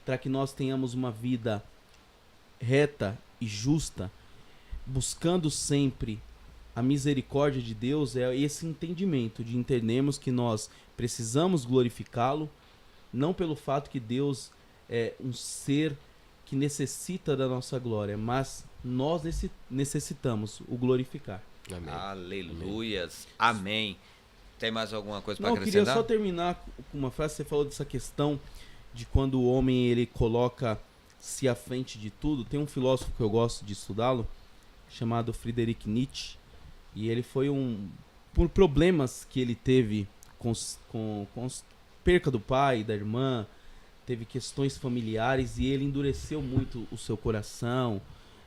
para que nós tenhamos uma vida reta e justa, buscando sempre a misericórdia de Deus, é esse entendimento de entendermos que nós precisamos glorificá-lo, não pelo fato que Deus é um ser que necessita da nossa glória, mas nós necessitamos o glorificar. Amém. Aleluias. Amém. Tem mais alguma coisa para Não, acrescentar? eu queria só terminar com uma frase. Você falou dessa questão de quando o homem ele coloca-se à frente de tudo. Tem um filósofo que eu gosto de estudá-lo, chamado Friedrich Nietzsche, e ele foi por problemas que ele teve com perca do pai, da irmã, teve questões familiares e ele endureceu muito o seu coração.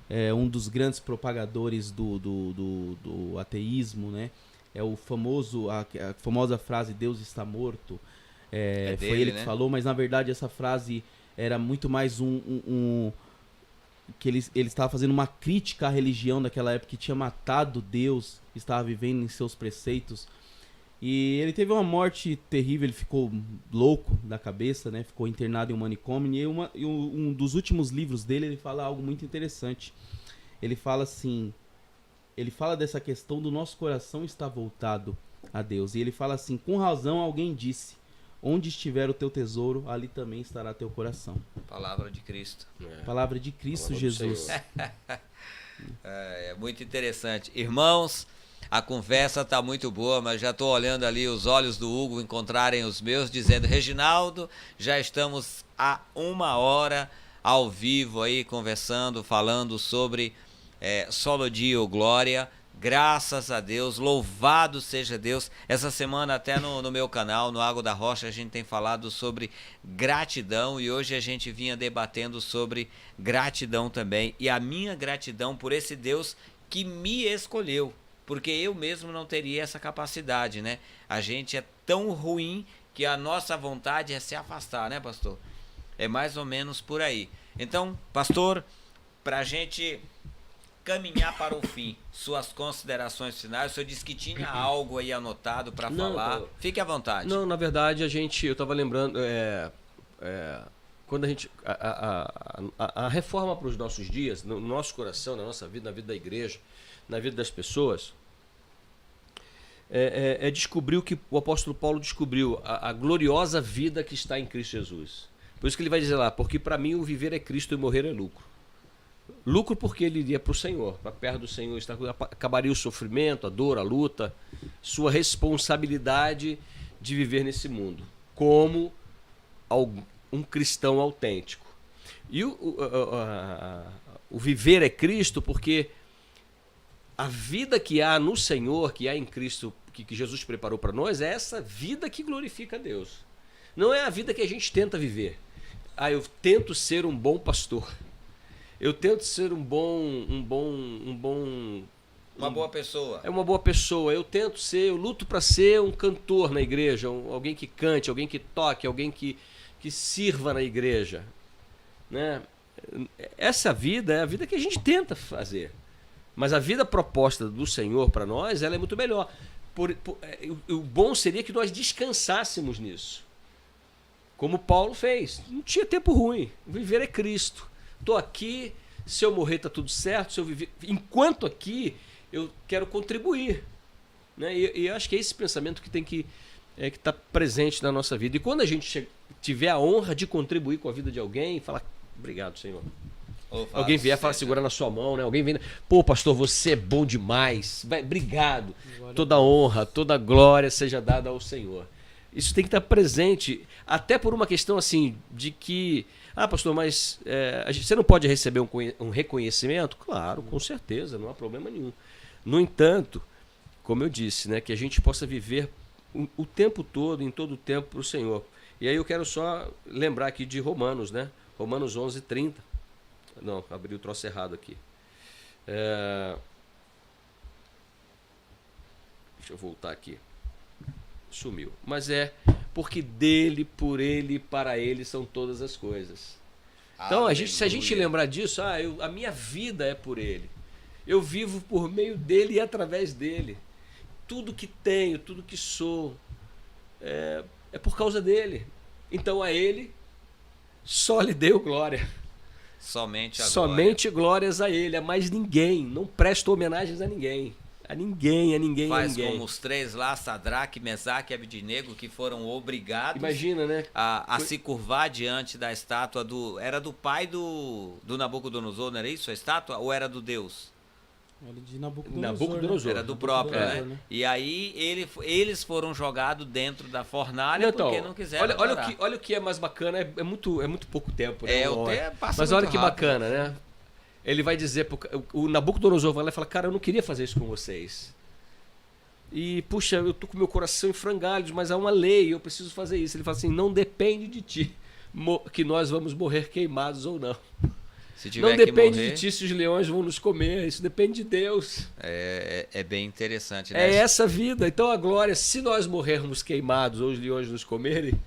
É um dos grandes propagadores do ateísmo, né? É a famosa frase Deus está morto. Foi dele, ele né? que falou, mas na verdade essa frase era muito mais que ele estava fazendo uma crítica à religião daquela época que tinha matado Deus, estava vivendo em seus preceitos. E ele teve uma morte terrível, ele ficou louco da cabeça, né? Ficou internado em um manicômio. E um dos últimos livros dele, ele fala algo muito interessante. Ele fala assim, ele fala dessa questão do nosso coração estar voltado a Deus. E ele fala assim, com razão alguém disse, onde estiver o teu tesouro, ali também estará teu coração. Palavra de Cristo. Palavra de Cristo Jesus. É muito interessante. Irmãos, a conversa está muito boa, mas já estou olhando ali os olhos do Hugo encontrarem os meus, dizendo, Reginaldo, já estamos há 1 hora ao vivo aí, conversando, falando sobre Solo Dio Glória. Graças a Deus, louvado seja Deus. Essa semana até no meu canal, no Água da Rocha, a gente tem falado sobre gratidão e hoje a gente vinha debatendo sobre gratidão também. E a minha gratidão por esse Deus que me escolheu, porque eu mesmo não teria essa capacidade, né? A gente é tão ruim que a nossa vontade é se afastar, né, pastor? É mais ou menos por aí. Então, pastor, para a gente caminhar para o fim. Suas considerações finais. O senhor disse que tinha algo aí anotado para falar. Fique à vontade. Não, na verdade, eu estava lembrando, quando a gente, a reforma para os nossos dias, no nosso coração, na nossa vida, na vida da igreja, na vida das pessoas, descobrir o que o apóstolo Paulo descobriu, a gloriosa vida que está em Cristo Jesus. Por isso que ele vai dizer lá, porque para mim o viver é Cristo e morrer é lucro. Lucro porque ele iria para o Senhor, para perto do Senhor, acabaria o sofrimento, a dor, a luta, sua responsabilidade de viver nesse mundo, como um cristão autêntico. E o viver é Cristo porque a vida que há no Senhor, que há em Cristo, que Jesus preparou para nós, é essa vida que glorifica a Deus. Não é a vida que a gente tenta viver. Eu tento ser um bom pastor. Eu tento ser uma boa pessoa. É uma boa pessoa. Eu luto para ser um cantor na igreja, alguém que cante, alguém que toque, alguém que sirva na igreja, né? Essa vida é a vida que a gente tenta fazer. Mas a vida proposta do Senhor para nós, ela é muito melhor. O bom seria que nós descansássemos nisso. Como Paulo fez. Não tinha tempo ruim. Viver é Cristo. Estou aqui, se eu morrer está tudo certo, se eu viver... Enquanto aqui, eu quero contribuir. Né? E eu acho que é esse pensamento que tem que estar presente na nossa vida. E quando a gente tiver a honra de contribuir com a vida de alguém, falar, obrigado, Senhor. Alguém vier falar, segurar na sua mão, né? Alguém vem, pô, pastor, você é bom demais. Obrigado. Toda honra, toda glória seja dada ao Senhor. Isso tem que estar presente, até por uma questão assim, de que, pastor, mas você não pode receber um reconhecimento? Claro, com certeza, não há problema nenhum. No entanto, como eu disse, né, que a gente possa viver o tempo todo, em todo o tempo, para o Senhor. E aí eu quero só lembrar aqui de Romanos, né? Romanos 11:30. Não, abri o troço errado aqui. Deixa eu voltar aqui. Sumiu. Mas porque dele, por ele e para ele são todas as coisas. Então, se a gente lembrar disso, a minha vida é por ele. Eu vivo por meio dele e através dele. Tudo que tenho, tudo que sou, é por causa dele. Então a ele só lhe deu glória. Somente glórias a ele, a mais ninguém. Não presto homenagens a ninguém. A ninguém. Faz como os três lá, Sadraque, Mesaque e Abednego, que foram obrigados, imagina, né? a se curvar diante da estátua era do pai do Nabucodonosor, não era isso a estátua? Ou era do Deus? Era de Nabucodonosor. Era do próprio, né? E aí eles foram jogados dentro da fornalha porque não quiseram. Olha o que é mais bacana, é muito pouco tempo, né? Mas olha que bacana, né? Ele vai dizer, o Nabucodonosor vai lá e fala, cara, eu não queria fazer isso com vocês. E, puxa, eu tô com meu coração em frangalhos, mas há uma lei, eu preciso fazer isso. Ele fala assim, não depende de ti que nós vamos morrer queimados ou não. Não depende de ti se os leões vão nos comer, isso depende de Deus. É bem interessante, né? É essa vida. Então a glória, se nós morrermos queimados ou os leões nos comerem,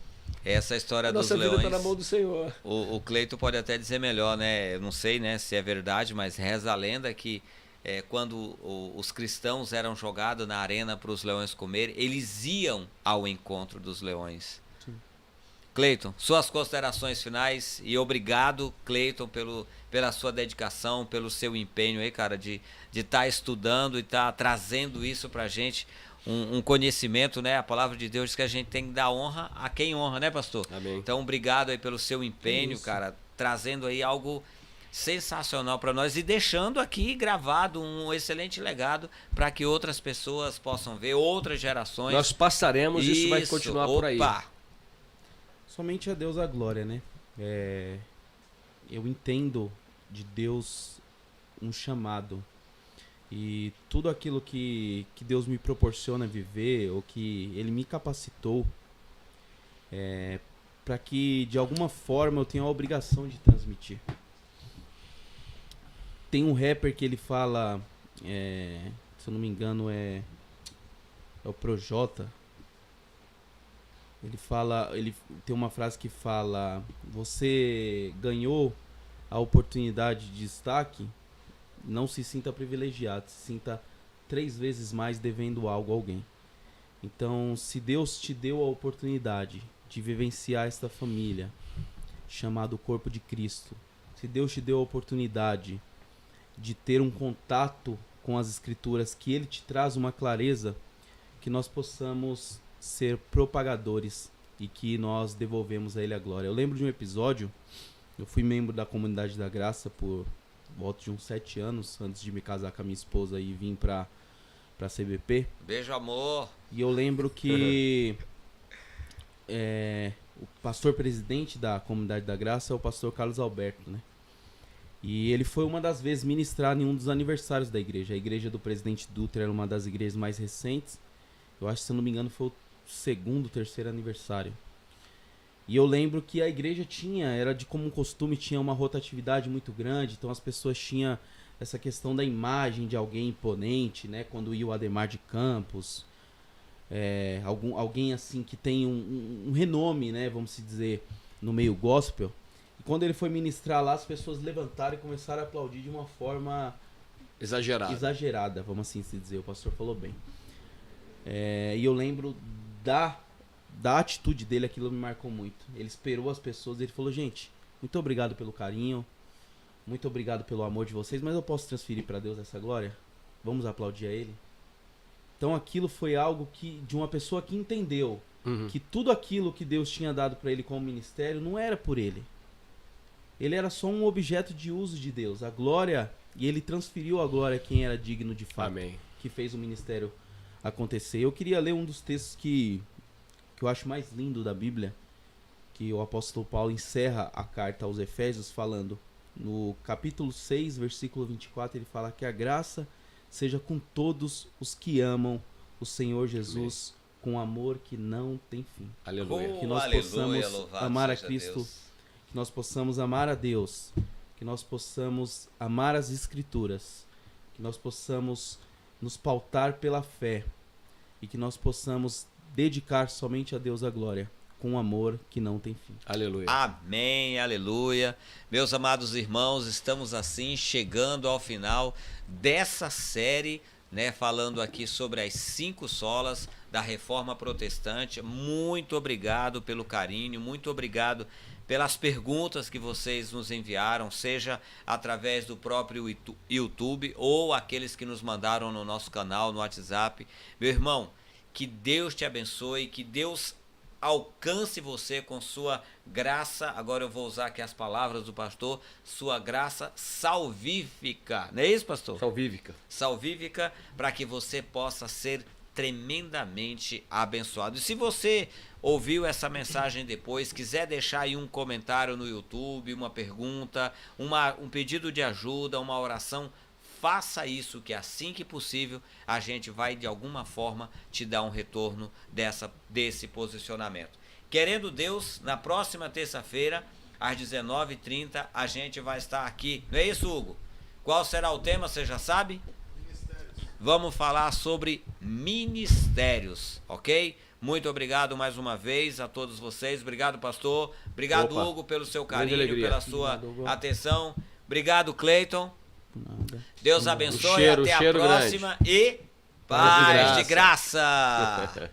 essa história dos leões, nossa vida está na mão do Senhor. O Cleito pode até dizer melhor, né? Eu não sei, né, se é verdade, mas reza a lenda que quando os cristãos eram jogados na arena para os leões comer, eles iam ao encontro dos leões. Cleiton, suas considerações finais e obrigado, Cleiton, pela sua dedicação, pelo seu empenho aí, cara, de estar estudando e estar trazendo isso pra gente, um conhecimento, né? A palavra de Deus diz que a gente tem que dar honra a quem honra, né, pastor? Amém. Então, obrigado aí pelo seu empenho, cara, trazendo aí algo sensacional para nós e deixando aqui gravado um excelente legado para que outras pessoas possam ver, outras gerações. Nós passaremos e isso vai continuar por aí. Somente a Deus a glória, né? Eu entendo de Deus um chamado. E tudo aquilo que Deus me proporciona viver, ou que Ele me capacitou, para que de alguma forma eu tenha a obrigação de transmitir. Tem um rapper que ele fala, se eu não me engano é o Projota. Ele tem uma frase que fala: você ganhou a oportunidade de destaque não se sinta privilegiado, se sinta 3 vezes mais devendo algo a alguém. Então, se Deus te deu a oportunidade de vivenciar esta família, chamado Corpo de Cristo, se Deus te deu a oportunidade de ter um contato com as Escrituras, que Ele te traz uma clareza, que nós possamos ser propagadores e que nós devolvemos a Ele a glória. Eu lembro de um episódio, eu fui membro da Comunidade da Graça por volta de uns 7 anos, antes de me casar com a minha esposa e vir para CBP. Beijo, amor. E eu lembro que o pastor presidente da Comunidade da Graça é o pastor Carlos Alberto, né? E ele foi uma das vezes ministrar em um dos aniversários da igreja. A igreja do presidente Dutra era uma das igrejas mais recentes. Eu acho que, se eu não me engano, foi o 2º, 3º aniversário. E eu lembro que a igreja era de comum costume, tinha uma rotatividade muito grande. Então as pessoas tinham essa questão da imagem de alguém imponente, né? Quando ia o Ademar de Campos, alguém assim que tem um renome, né? Vamos dizer, no meio gospel. E quando ele foi ministrar lá, as pessoas levantaram e começaram a aplaudir de uma forma exagerada, vamos assim se dizer. O pastor falou bem. E eu lembro da atitude dele, aquilo me marcou muito. Ele esperou as pessoas, ele falou: gente, muito obrigado pelo carinho, muito obrigado pelo amor de vocês, mas eu posso transferir para Deus essa glória? Vamos aplaudir a Ele? Então aquilo foi algo de uma pessoa que entendeu que tudo aquilo que Deus tinha dado para ele como ministério não era por ele. Ele era só um objeto de uso de Deus. A glória, e ele transferiu a glória a quem era digno de fato. Amém. Que fez o ministério acontecer. Eu queria ler um dos textos que eu acho mais lindo da Bíblia, que o apóstolo Paulo encerra a carta aos Efésios falando, no capítulo 6, versículo 24, ele fala que a graça seja com todos os que amam o Senhor Jesus, com amor que não tem fim. Aleluia. Que nós possamos amar a Cristo, Deus. que nós possamos amar a Deus, que nós possamos amar as Escrituras, que nós possamos nos pautar pela fé e que nós possamos dedicar somente a Deus a glória, com amor que não tem fim. Aleluia. Amém, aleluia. Meus amados irmãos, estamos assim chegando ao final dessa série, né, falando aqui sobre as 5 solas da Reforma Protestante. Muito obrigado pelo carinho, muito obrigado pelas perguntas que vocês nos enviaram, seja através do próprio YouTube ou aqueles que nos mandaram no nosso canal, no WhatsApp. Meu irmão, que Deus te abençoe, que Deus alcance você com sua graça. Agora eu vou usar aqui as palavras do pastor, sua graça salvífica. Não é isso, pastor? Salvífica. Salvífica, para que você possa ser tremendamente abençoado. E se você ouviu essa mensagem depois, quiser deixar aí um comentário no YouTube, uma pergunta, um pedido de ajuda, uma oração, faça isso, que assim que possível a gente vai de alguma forma te dar um retorno desse posicionamento. Querendo Deus, na próxima terça-feira, às 19h30, a gente vai estar aqui. Não é isso, Hugo? Qual será o tema, você já sabe? Vamos falar sobre ministérios, ok? Muito obrigado mais uma vez a todos vocês. Obrigado, pastor. Obrigado, Hugo, pelo seu carinho, pela sua atenção. Obrigado, Cleiton. Deus abençoe. Até a próxima. E paz de graça.